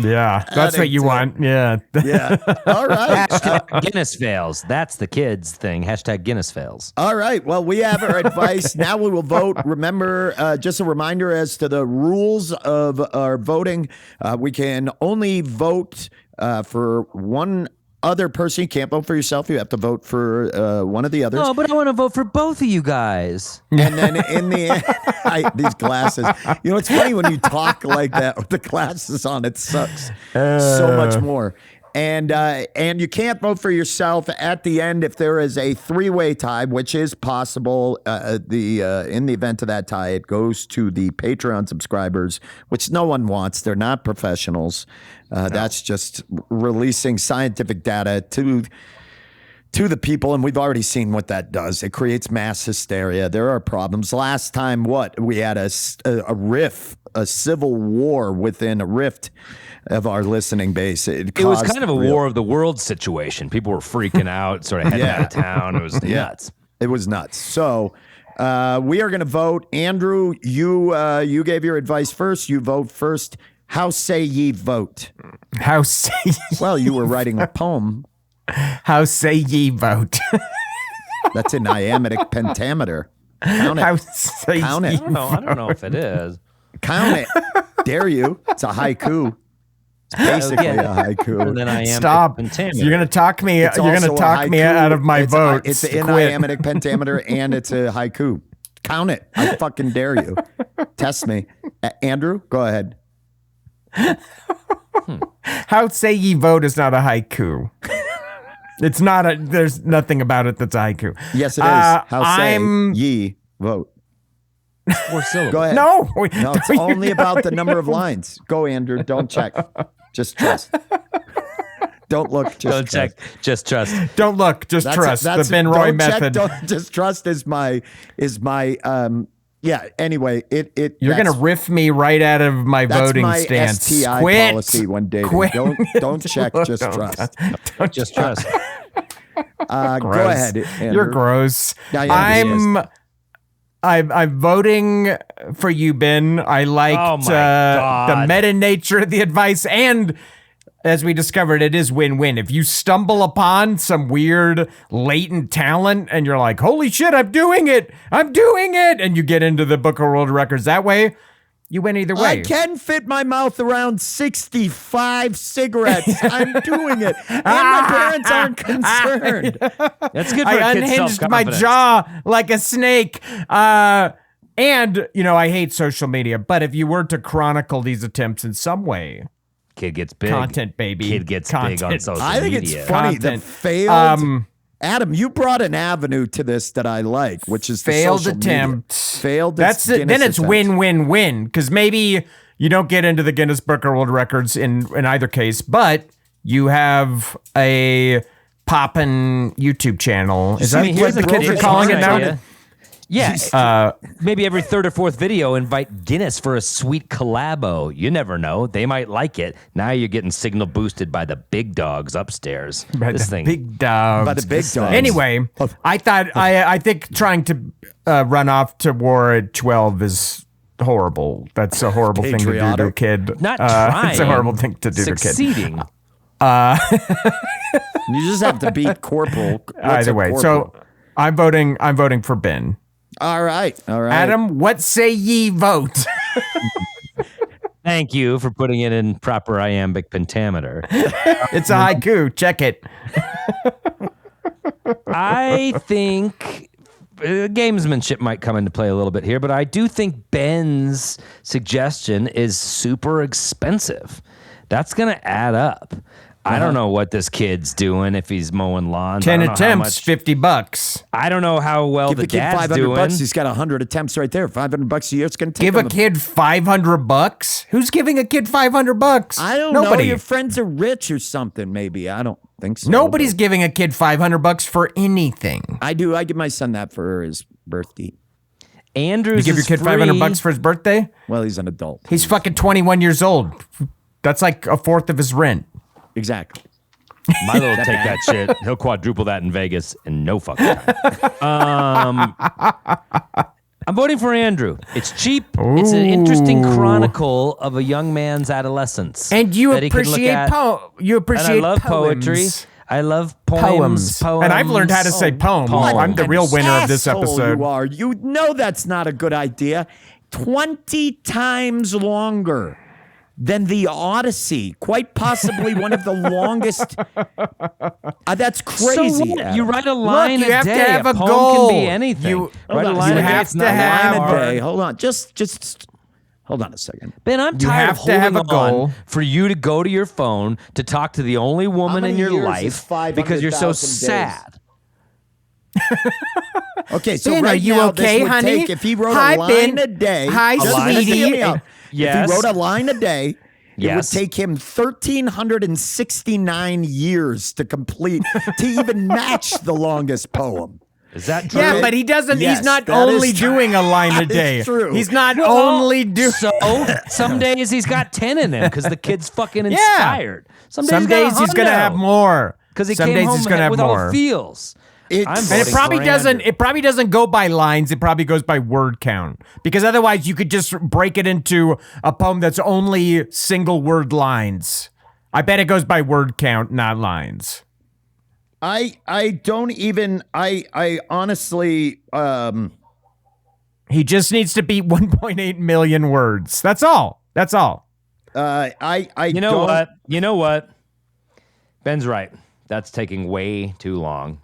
Speaker 1: Yeah, that's what you want. Yeah.
Speaker 3: Yeah. All right.
Speaker 2: Hashtag Guinness fails. That's the kids thing. Hashtag Guinness fails.
Speaker 3: All right. Well, we have our advice. Now we will vote. Remember, just a reminder as to the rules of our voting. We can only vote for one other person. You can't vote for yourself. You have to vote for one of the others.
Speaker 2: Oh, but I want to vote for both of you guys.
Speaker 3: And then in the end, these glasses. You know, it's funny when you talk like that with the glasses on. It sucks so much more. And you can't vote for yourself at the end if there is a three-way tie, which is possible. In the event of that tie, it goes to the Patreon subscribers, which no one wants. They're not professionals. That's just releasing scientific data to the people, and we've already seen what that does. It creates mass hysteria. There are problems. Last time, we had a rift, a civil war within a rift of our listening base. It
Speaker 2: It was
Speaker 3: caused
Speaker 2: kind of a
Speaker 3: real-
Speaker 2: war of the world situation. People were freaking out, sort of heading out of town. It was nuts.
Speaker 3: It was nuts. So we are going to vote. Andrew, you gave your advice first. You vote first. How say ye vote?
Speaker 1: How say
Speaker 3: Well, you were writing a poem.
Speaker 1: how say ye vote?
Speaker 3: That's in iambic pentameter. Count
Speaker 1: How
Speaker 3: it.
Speaker 1: say
Speaker 3: Count it.
Speaker 1: ye
Speaker 2: No, I don't know if it is.
Speaker 3: Count it. Dare you? It's a haiku. It's basically
Speaker 2: Yeah.
Speaker 3: a haiku.
Speaker 2: And then I am
Speaker 1: Stop! You're gonna talk me.
Speaker 3: It's
Speaker 1: You're gonna
Speaker 3: also a
Speaker 1: talk me
Speaker 3: haiku.
Speaker 1: out of my
Speaker 3: It's
Speaker 1: vote.
Speaker 3: It's in iambic pentameter and it's a haiku. Count it. I fucking dare you. Test me. Andrew, go ahead.
Speaker 1: How say ye vote is not a haiku. It's not a. There's nothing about it that's a haiku.
Speaker 3: Yes, it is. How say
Speaker 1: I'm
Speaker 3: ye vote?
Speaker 2: 4 syllables.
Speaker 3: Go ahead.
Speaker 1: no.
Speaker 3: No, it's only about the number of lines. Go, Andrew. Don't check. Just trust. Don't look. Just
Speaker 2: Don't
Speaker 3: trust.
Speaker 2: check. Just trust.
Speaker 1: Don't look. Just trust. The Ben Roy
Speaker 3: don't check,
Speaker 1: method.
Speaker 3: don't, just trust is my yeah. Anyway, it
Speaker 1: You're gonna riff me right out of my
Speaker 3: that's
Speaker 1: voting
Speaker 3: my
Speaker 1: stance.
Speaker 3: STI
Speaker 1: Quit.
Speaker 3: policy when dating.
Speaker 1: Quit.
Speaker 3: Don't check. Just
Speaker 1: Don't-
Speaker 3: trust.
Speaker 1: don't
Speaker 2: Just trust.
Speaker 3: Go
Speaker 1: Gross.
Speaker 3: ahead. Andrew.
Speaker 1: You're gross.
Speaker 3: Yeah, yeah,
Speaker 1: I'm voting for you, Ben. I liked
Speaker 2: Oh my
Speaker 1: the
Speaker 2: God.
Speaker 1: meta nature of the advice, and as we discovered, it is win-win. If you stumble upon some weird latent talent and you're like, holy shit, I'm doing it, and you get into the Book of World Records that way, you win either way.
Speaker 3: I can fit my mouth around 65 cigarettes. I'm doing it. And my parents aren't concerned.
Speaker 2: That's good for
Speaker 1: I
Speaker 2: a kid's
Speaker 1: unhinged my
Speaker 2: self-confidence.
Speaker 1: jaw like a snake. And, I hate social media, but if you were to chronicle these attempts in some way,
Speaker 2: Kid gets big.
Speaker 1: content, baby.
Speaker 2: Kid gets big on
Speaker 1: Content.
Speaker 2: social
Speaker 3: I think
Speaker 2: media.
Speaker 3: it's funny. The
Speaker 1: Content.
Speaker 3: failed Adam, you brought an avenue to this that I like, which is the
Speaker 1: Failed
Speaker 3: social media.
Speaker 1: attempt.
Speaker 3: Failed.
Speaker 1: That's it. Then it's
Speaker 3: Guinness
Speaker 1: win-win-win because maybe you don't get into the Guinness Book of World Records in either case, but you have a poppin' YouTube channel. Is that
Speaker 2: Here's
Speaker 1: what the
Speaker 2: a
Speaker 1: kids are
Speaker 2: good
Speaker 1: calling it now?
Speaker 2: idea. Yeah, maybe every third or fourth video, invite Guinness for a sweet collabo. You never know; they might like it. Now you're getting signal boosted by the big dogs upstairs.
Speaker 1: By
Speaker 2: this
Speaker 1: the
Speaker 2: thing,
Speaker 1: big dogs.
Speaker 3: By the big dogs.
Speaker 1: Anyway, I thought I think trying to run off to war at 12 is horrible. That's a horrible thing to do to a
Speaker 3: Patriotic.
Speaker 1: kid.
Speaker 2: not trying.
Speaker 1: It's a horrible thing to do to a kid.
Speaker 2: Succeeding.
Speaker 3: You just have to beat corporal. What's
Speaker 1: Either
Speaker 3: a
Speaker 1: way,
Speaker 3: corporal?
Speaker 1: so I'm voting for Ben.
Speaker 3: All right.
Speaker 1: Adam, what say ye vote?
Speaker 2: Thank you for putting it in proper iambic pentameter.
Speaker 1: It's a haiku. Check it.
Speaker 2: I think gamesmanship might come into play a little bit here, but I do think Ben's suggestion is super expensive. That's going to add up. I don't know what this kid's doing if he's mowing lawns.
Speaker 1: 10
Speaker 2: I don't know how
Speaker 1: attempts,
Speaker 2: much-
Speaker 1: $50.
Speaker 2: I don't know how well
Speaker 3: Give
Speaker 2: the
Speaker 3: the kid
Speaker 2: dad's
Speaker 3: $500.
Speaker 2: doing.
Speaker 3: He's got 100 attempts right there. $500 a year. It's going to take
Speaker 1: Give
Speaker 3: him
Speaker 1: a kid $500? Who's giving a kid $500?
Speaker 3: I don't know.
Speaker 1: Nobody.
Speaker 3: Your friends are rich or something. Maybe I don't think so.
Speaker 1: Nobody's
Speaker 3: but
Speaker 1: giving a kid $500 for anything.
Speaker 3: I do. I give my son that for his birthday.
Speaker 2: Andrews
Speaker 1: You give your
Speaker 2: is
Speaker 1: kid
Speaker 2: free.
Speaker 1: $500 for his birthday?
Speaker 3: Well, he's an adult.
Speaker 1: He's fucking 21 years old. That's like a fourth of his rent.
Speaker 3: Exactly.
Speaker 2: Milo will take that shit. He'll quadruple that in Vegas in no fucking time. I'm voting for Andrew. It's cheap. It's an interesting chronicle of a young man's adolescence.
Speaker 1: And you
Speaker 2: that he can look
Speaker 1: appreciate
Speaker 2: at.
Speaker 1: you appreciate
Speaker 2: And I love
Speaker 1: poems.
Speaker 2: poetry. I love poems.
Speaker 1: And I've learned how to say poem.
Speaker 2: poem.
Speaker 1: I'm the real winner of this
Speaker 3: Asshole
Speaker 1: episode.
Speaker 3: You are. You know that's not a good idea. 20 times longer than the Odyssey. Quite possibly one of the longest. That's crazy.
Speaker 2: So what?
Speaker 3: Adam.
Speaker 2: You write a line
Speaker 1: you
Speaker 2: a
Speaker 1: have to
Speaker 2: day.
Speaker 1: have a
Speaker 2: poem
Speaker 1: goal.
Speaker 2: can be anything.
Speaker 1: You-
Speaker 2: write a
Speaker 3: Hold on.
Speaker 2: line
Speaker 3: You
Speaker 2: a day.
Speaker 1: have
Speaker 2: It's
Speaker 1: to
Speaker 2: not
Speaker 1: have
Speaker 3: Line a
Speaker 2: hard.
Speaker 3: day. Hold on. Just hold on a second.
Speaker 2: Ben, I'm
Speaker 1: You
Speaker 2: tired
Speaker 1: have
Speaker 2: of
Speaker 1: to have
Speaker 2: holding
Speaker 1: a goal.
Speaker 2: on for you to go to your phone to talk to the only woman
Speaker 3: many
Speaker 2: in your
Speaker 3: years is
Speaker 2: life because you're so
Speaker 3: 500,000 days?
Speaker 2: sad.
Speaker 3: Okay, so
Speaker 1: Ben,
Speaker 3: right
Speaker 1: are you
Speaker 3: now,
Speaker 1: okay,
Speaker 3: this would
Speaker 1: honey?
Speaker 3: take, if he wrote
Speaker 1: Hi,
Speaker 3: a line
Speaker 1: Ben.
Speaker 3: a day.
Speaker 1: Hi,
Speaker 3: just
Speaker 2: sweetie.
Speaker 3: hear me out.
Speaker 2: Yes.
Speaker 3: If he wrote a line a day, it would
Speaker 2: Yes.
Speaker 3: take him 1,369 years to complete, to even match the longest poem.
Speaker 2: Is that true?
Speaker 1: Yeah, but he doesn't.
Speaker 3: Yes,
Speaker 1: he's not
Speaker 3: that is
Speaker 1: only
Speaker 3: true.
Speaker 1: doing a line a
Speaker 3: That is
Speaker 1: day.
Speaker 3: true.
Speaker 1: He's not
Speaker 2: Well,
Speaker 1: only doing.
Speaker 2: So some days he's got 10 in him because the kid's fucking inspired.
Speaker 1: Some days he's gonna have more.
Speaker 2: because he
Speaker 1: Some
Speaker 2: came
Speaker 1: days
Speaker 2: home
Speaker 1: he's gonna have
Speaker 2: with
Speaker 1: more.
Speaker 2: all feels.
Speaker 3: It's-
Speaker 2: I'm
Speaker 1: And
Speaker 2: voting
Speaker 1: it probably
Speaker 2: for
Speaker 1: doesn't.
Speaker 2: Andrew.
Speaker 1: It probably doesn't go by lines. It probably goes by word count. Because otherwise, you could just break it into a poem that's only single word lines. I bet it goes by word count, not lines.
Speaker 3: I don't even, I honestly,
Speaker 1: He just needs to beat 1.8 million words. That's all. That's all.
Speaker 3: I
Speaker 2: You know
Speaker 3: don't,
Speaker 2: what? You know what? Ben's right. That's taking way too long.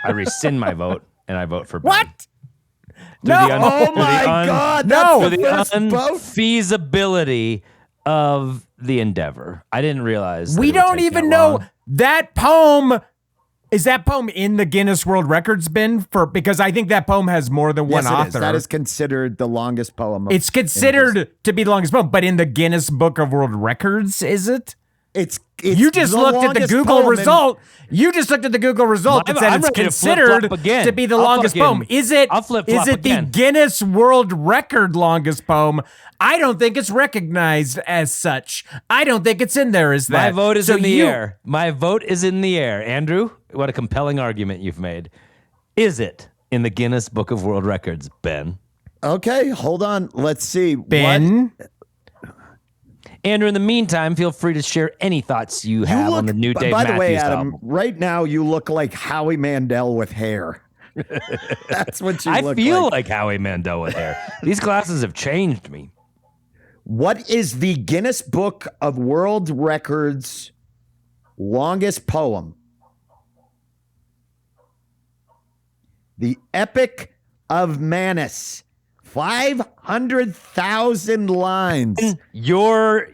Speaker 2: I rescind my vote and I vote for Ben.
Speaker 1: What?
Speaker 2: Through
Speaker 1: No.
Speaker 2: the un-
Speaker 3: Oh
Speaker 2: through the
Speaker 3: my
Speaker 2: un-
Speaker 3: God,
Speaker 1: no.
Speaker 3: that's
Speaker 2: For
Speaker 3: the
Speaker 2: the
Speaker 3: first vote.
Speaker 2: unfeasibility of the endeavor. I didn't realize that
Speaker 1: We
Speaker 2: it would
Speaker 1: don't
Speaker 2: take
Speaker 1: even
Speaker 2: that
Speaker 1: know
Speaker 2: long.
Speaker 1: that poem. Is that poem in the Guinness World Records bin? Because I think that poem has more than one
Speaker 3: Yes, it is.
Speaker 1: author.
Speaker 3: That is considered the longest poem.
Speaker 1: It's considered to be the longest poem, but in the Guinness Book of World Records, is it?
Speaker 3: It's
Speaker 1: You just
Speaker 3: the
Speaker 1: looked at the
Speaker 3: longest
Speaker 1: Google
Speaker 3: poem in-
Speaker 1: result. You just looked at the Google result and
Speaker 2: I'm
Speaker 1: said it's
Speaker 2: ready to
Speaker 1: considered
Speaker 2: flip-flop again.
Speaker 1: to be the
Speaker 2: I'll
Speaker 1: longest
Speaker 2: fucking-
Speaker 1: poem. Is it?
Speaker 2: I'll flip-flop
Speaker 1: Is it
Speaker 2: again.
Speaker 1: the Guinness World Record longest poem? I don't think it's recognized as such. I don't think it's in there as that.
Speaker 2: My vote is
Speaker 1: So
Speaker 2: in the
Speaker 1: you-
Speaker 2: air. My vote is in the air. Andrew, what a compelling argument you've made. Is it in the Guinness Book of World Records, Ben?
Speaker 3: Okay, hold on. Let's see.
Speaker 1: Ben.
Speaker 2: Andrew, in the meantime, feel free to share any thoughts you have on the new Dave
Speaker 3: By the way,
Speaker 2: Matthews
Speaker 3: Adam,
Speaker 2: album.
Speaker 3: right now you look like Howie Mandel with hair. That's what you
Speaker 2: I
Speaker 3: look
Speaker 2: feel
Speaker 3: like.
Speaker 2: like Howie Mandel with hair. These glasses have changed me.
Speaker 3: What is the Guinness Book of World Records longest poem? The Epic of Manus, 500,000 lines.
Speaker 2: Your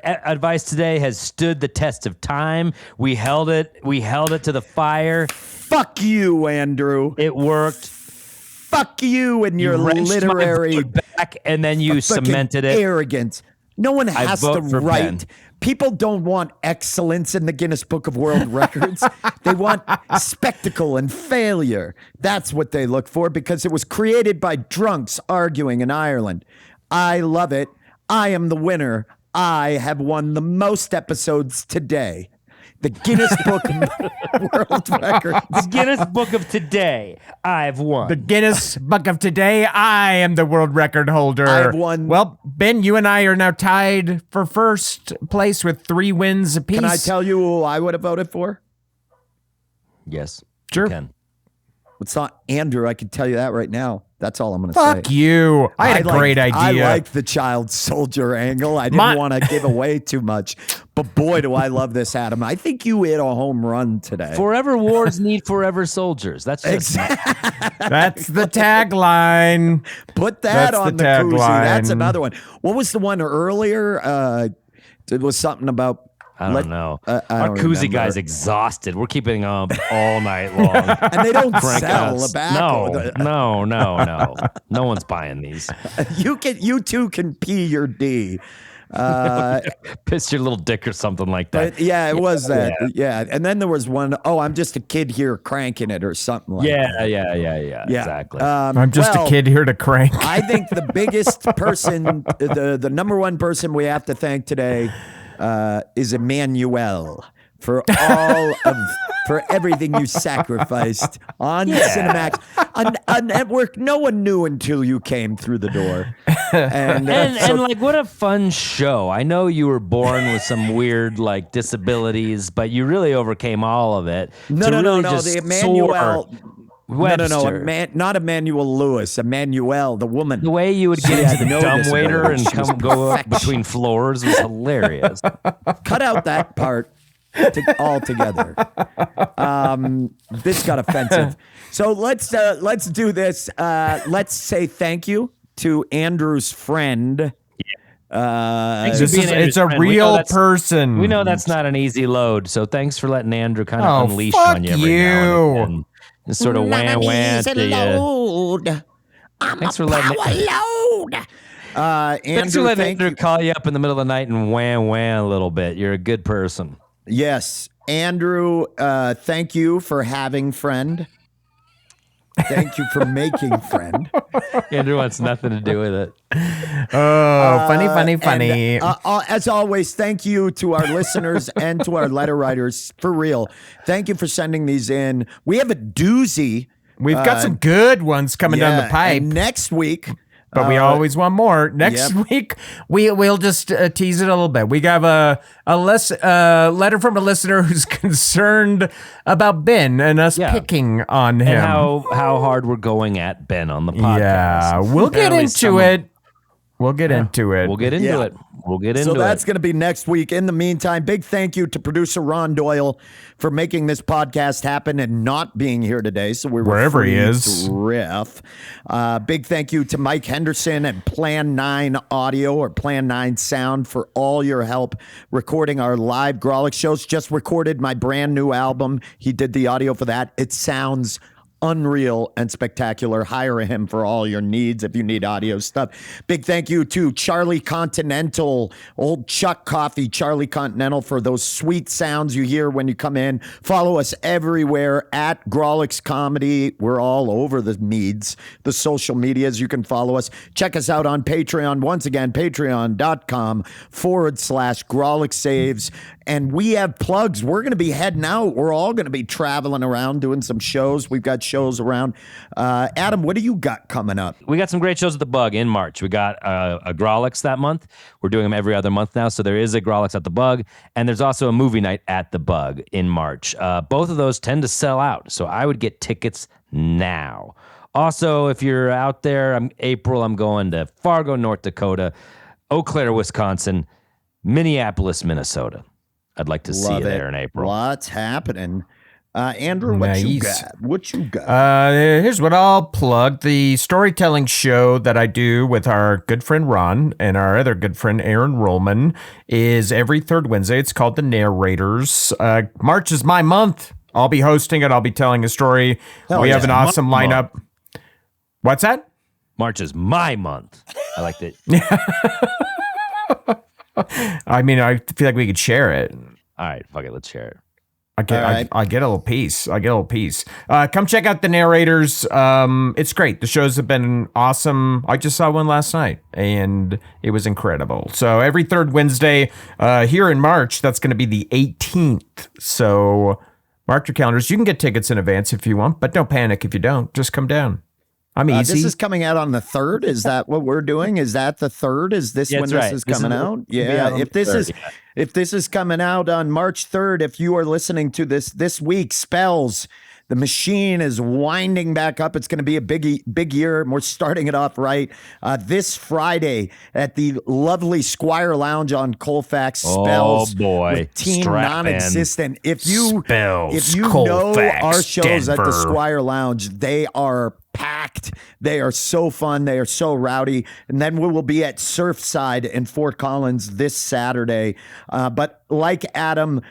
Speaker 2: advice today has stood the test of time. We held it to the fire.
Speaker 3: Fuck you, Andrew.
Speaker 2: It worked.
Speaker 3: Fuck you and your
Speaker 2: wrenched my
Speaker 3: literary
Speaker 2: vote back, and then you
Speaker 3: fucking
Speaker 2: cemented it.
Speaker 3: arrogance. No one has to
Speaker 2: vote for
Speaker 3: write.
Speaker 2: Ben.
Speaker 3: People don't want excellence in the Guinness Book of World Records. They want spectacle and failure. That's what they look for because it was created by drunks arguing in Ireland. I love it. I am the winner. I have won the most episodes today. The Guinness Book of World Records.
Speaker 2: The Guinness Book of today, I've won.
Speaker 1: The Guinness Book of today, I am the world record holder.
Speaker 3: I've won.
Speaker 1: Well, Ben, you and I are now tied for first place with 3 wins apiece.
Speaker 3: Can I tell you who I would have voted for?
Speaker 2: Yes,
Speaker 1: Sure.
Speaker 2: you can.
Speaker 3: It's not Andrew. I can tell you that right now. That's all I'm going to say.
Speaker 1: Fuck you. I had a great idea.
Speaker 3: I like the child soldier angle. I didn't want to give away too much. But boy, do I love this, Adam. I think you hit a home run today.
Speaker 2: Forever wars need forever soldiers. That's just
Speaker 1: That's the tagline.
Speaker 3: Put that
Speaker 1: That's
Speaker 3: on
Speaker 1: the
Speaker 3: the koozie.
Speaker 1: tagline.
Speaker 3: That's another one. What was the one earlier? It was something about.
Speaker 2: I don't know.
Speaker 3: I
Speaker 2: Our
Speaker 3: don't
Speaker 2: koozie
Speaker 3: remember.
Speaker 2: guy's exhausted. We're keeping him up all night long.
Speaker 3: And they don't
Speaker 2: Cranking
Speaker 3: sell
Speaker 2: us.
Speaker 3: tobacco.
Speaker 2: No. No one's buying these.
Speaker 3: You too can pee your D.
Speaker 2: Piss your little dick or something like that.
Speaker 3: But yeah, it was that. Yeah. And then there was one, I'm just a kid here cranking it or something like that.
Speaker 2: Yeah. Exactly.
Speaker 1: I'm just a kid here to crank.
Speaker 3: I think the biggest person, the number one person we have to thank today is Emmanuel for for everything you sacrificed on Cinemax, a network no one knew until you came through the door. And
Speaker 2: like, what a fun show. I know you were born with some weird like disabilities, but you really overcame all of it.
Speaker 3: No. The Emmanuel.
Speaker 2: Webster.
Speaker 3: Not Emmanuel Lewis. Emmanuel, the woman.
Speaker 2: The way you would get
Speaker 3: had
Speaker 2: into the
Speaker 3: no
Speaker 2: dumb
Speaker 3: disability.
Speaker 2: waiter and
Speaker 3: She was
Speaker 2: go up
Speaker 3: perfection.
Speaker 2: between floors was hilarious.
Speaker 3: Cut out that part altogether. This got offensive. So let's do this. Let's say thank you to Andrew's friend.
Speaker 1: It's a real person.
Speaker 2: We know that's not an easy load, so thanks for letting Andrew kind of unleash
Speaker 1: fuck
Speaker 2: on you every now and again. And sort of wham to you. Thanks for letting Andrew call you up in the middle of the night and wham a little bit. You're a good person.
Speaker 3: Yes, Andrew. Thank you for having friend. Thank you for making friend.
Speaker 2: Andrew wants nothing to do with it.
Speaker 1: Oh, funny.
Speaker 3: And, as always, thank you to our listeners and to our letter writers. For real, thank you for sending these in. We have a doozy.
Speaker 1: We've got some good ones coming down the pipe.
Speaker 3: And next week,
Speaker 1: but we always want more. Next week, we'll just tease it a little bit. We have a letter from a listener who's concerned about Ben and us picking on him.
Speaker 2: And how hard we're going at Ben on the podcast.
Speaker 1: Yeah, we'll get into it. We'll get into it.
Speaker 2: We'll get into it. We'll get into it.
Speaker 3: So that's going to be next week. In the meantime, big thank you to producer Ron Doyle for making this podcast happen and not being here today. So we were
Speaker 1: wherever
Speaker 3: free
Speaker 1: he is.
Speaker 3: to riff. Big thank you to Mike Henderson and Plan 9 Audio or Plan 9 Sound for all your help recording our live Grawlix shows. Just recorded my brand new album. He did the audio for that. It sounds unreal and spectacular. Hire him for all your needs if you need audio stuff. Big thank you to Charlie Continental, old Chuck Coffee, Charlie Continental, for those sweet sounds you hear when you come in. Follow us everywhere at Grawlix Comedy. We're all over the meads, the social medias. You can follow us. Check us out on Patreon. Once again, patreon.com/Grawlix Saves. And we have plugs. We're going to be heading out. We're all going to be traveling around doing some shows. We've got shows around. Adam, what do you got coming up?
Speaker 2: We got some great shows at the Bug in March. We got a Grawlix that month. We're doing them every other month now. So there is a Grawlix at the Bug. And there's also a movie night at the Bug in March. Both of those tend to sell out. So I would get tickets now. Also, if you're out there, April, I'm going to Fargo, North Dakota, Eau Claire, Wisconsin, Minneapolis, Minnesota. I'd like to see you there in April.
Speaker 3: What's happening? Andrew, what you
Speaker 1: Nice.
Speaker 3: got? What you got?
Speaker 1: Here's what I'll plug. The storytelling show that I do with our good friend Ron and our other good friend Aaron Rollman is every third Wednesday. It's called The Narrators. March is my month. I'll be hosting it. I'll be telling a story.
Speaker 3: Hell
Speaker 1: We have
Speaker 3: yeah.
Speaker 1: an awesome lineup. What's that?
Speaker 2: March is my month. I like that.
Speaker 1: I mean, I feel like we could share it.
Speaker 2: All right, fuck it. Let's share it.
Speaker 1: I get,
Speaker 3: All right.
Speaker 1: I get a little piece. Come check out The Narrators. It's great. The shows have been awesome. I just saw one last night, and it was incredible. So every third Wednesday here in March, that's going to be the 18th. So mark your calendars. You can get tickets in advance if you want, but don't panic if you don't. Just come down. I'm easy.
Speaker 3: This is coming out on the 3rd. Is that what we're doing? Is that the 3rd? Is this
Speaker 2: Yeah,
Speaker 3: when
Speaker 2: that's
Speaker 3: this
Speaker 2: right.
Speaker 3: is
Speaker 2: This
Speaker 3: coming
Speaker 2: is-
Speaker 3: out?
Speaker 2: it'll be
Speaker 3: Yeah.
Speaker 2: out on
Speaker 3: If
Speaker 2: the
Speaker 3: this
Speaker 2: 3rd,
Speaker 3: is
Speaker 2: yeah.
Speaker 3: if this is coming out on March 3rd, if you are listening to this week, Spells, the machine is winding back up. It's going to be a big year. And we're starting it off right this Friday at the lovely Squire Lounge on Colfax. Spells
Speaker 2: Oh, boy.
Speaker 3: with Team
Speaker 2: Strap in.
Speaker 3: Non-Existent. If you
Speaker 1: Spells,
Speaker 3: know
Speaker 1: Colfax,
Speaker 3: our shows at the
Speaker 1: Denver.
Speaker 3: Squire Lounge, they are packed. They are so fun. They are so rowdy. And then we will be at Surfside in Fort Collins this Saturday. But like Adam,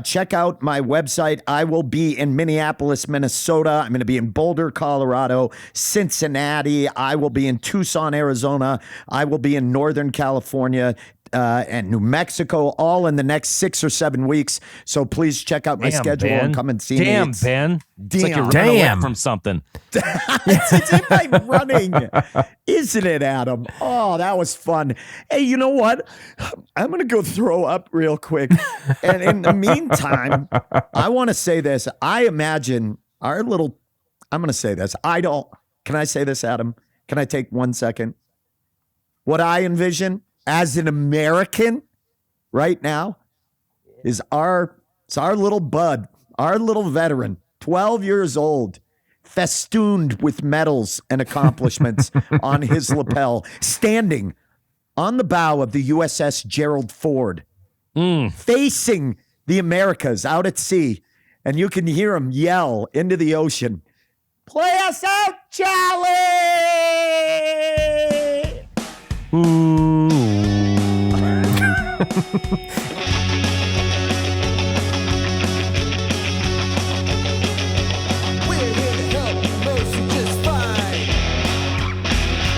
Speaker 3: check out my website. I will be in Minneapolis, Minnesota. I'm going to be in Boulder, Colorado, Cincinnati. I will be in Tucson, Arizona. I will be in Northern California. And New Mexico, all in the next 6 or 7 weeks. So please check out my schedule and come and see me.
Speaker 2: Damn,
Speaker 3: It's-
Speaker 2: Ben. It's like you're
Speaker 3: Damn.
Speaker 2: running away
Speaker 1: Damn.
Speaker 2: from something.
Speaker 3: it's in my running, isn't it, Adam? Oh, that was fun. Hey, you know what? I'm going to go throw up real quick. And in the meantime, I want to say this. I imagine our little, I'm going to say this. Can I say this, Adam? Can I take 1 second? What I envision as an American right now is our little bud, our little veteran, 12 years old, festooned with medals and accomplishments on his lapel, standing on the bow of the USS Gerald Ford, facing the Americas out at sea. And you can hear him yell into the ocean, "Play us out, Charlie!"
Speaker 4: We're here to help most are just fine.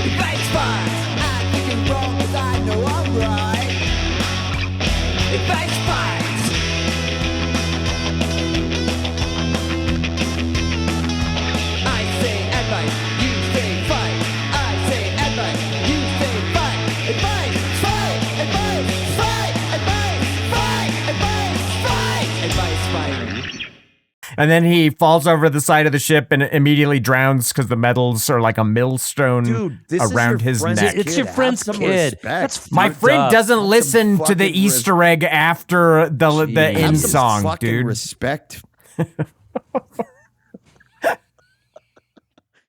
Speaker 4: Advice fine. I'm thinking wrong 'cause I know I'm right. Advice fine. I say advice, you say fight. I say advice, you say fight. Advice, fight, advice, fight, advice, fight, advice, fight.
Speaker 1: And then he falls over the side of the ship and immediately drowns because the medals are like a millstone
Speaker 3: Dude, this is
Speaker 1: around
Speaker 3: your
Speaker 1: his
Speaker 3: friend's
Speaker 1: neck.
Speaker 2: It's your
Speaker 3: Have
Speaker 2: friend's
Speaker 3: some
Speaker 2: kid.
Speaker 3: respect.
Speaker 2: That's
Speaker 1: My
Speaker 2: fucked
Speaker 1: friend
Speaker 2: up.
Speaker 1: doesn't listen to the
Speaker 3: fucking
Speaker 1: Easter egg after the
Speaker 2: Jeez.
Speaker 1: end
Speaker 3: Have some
Speaker 1: song,
Speaker 3: fucking
Speaker 1: dude.
Speaker 3: respect.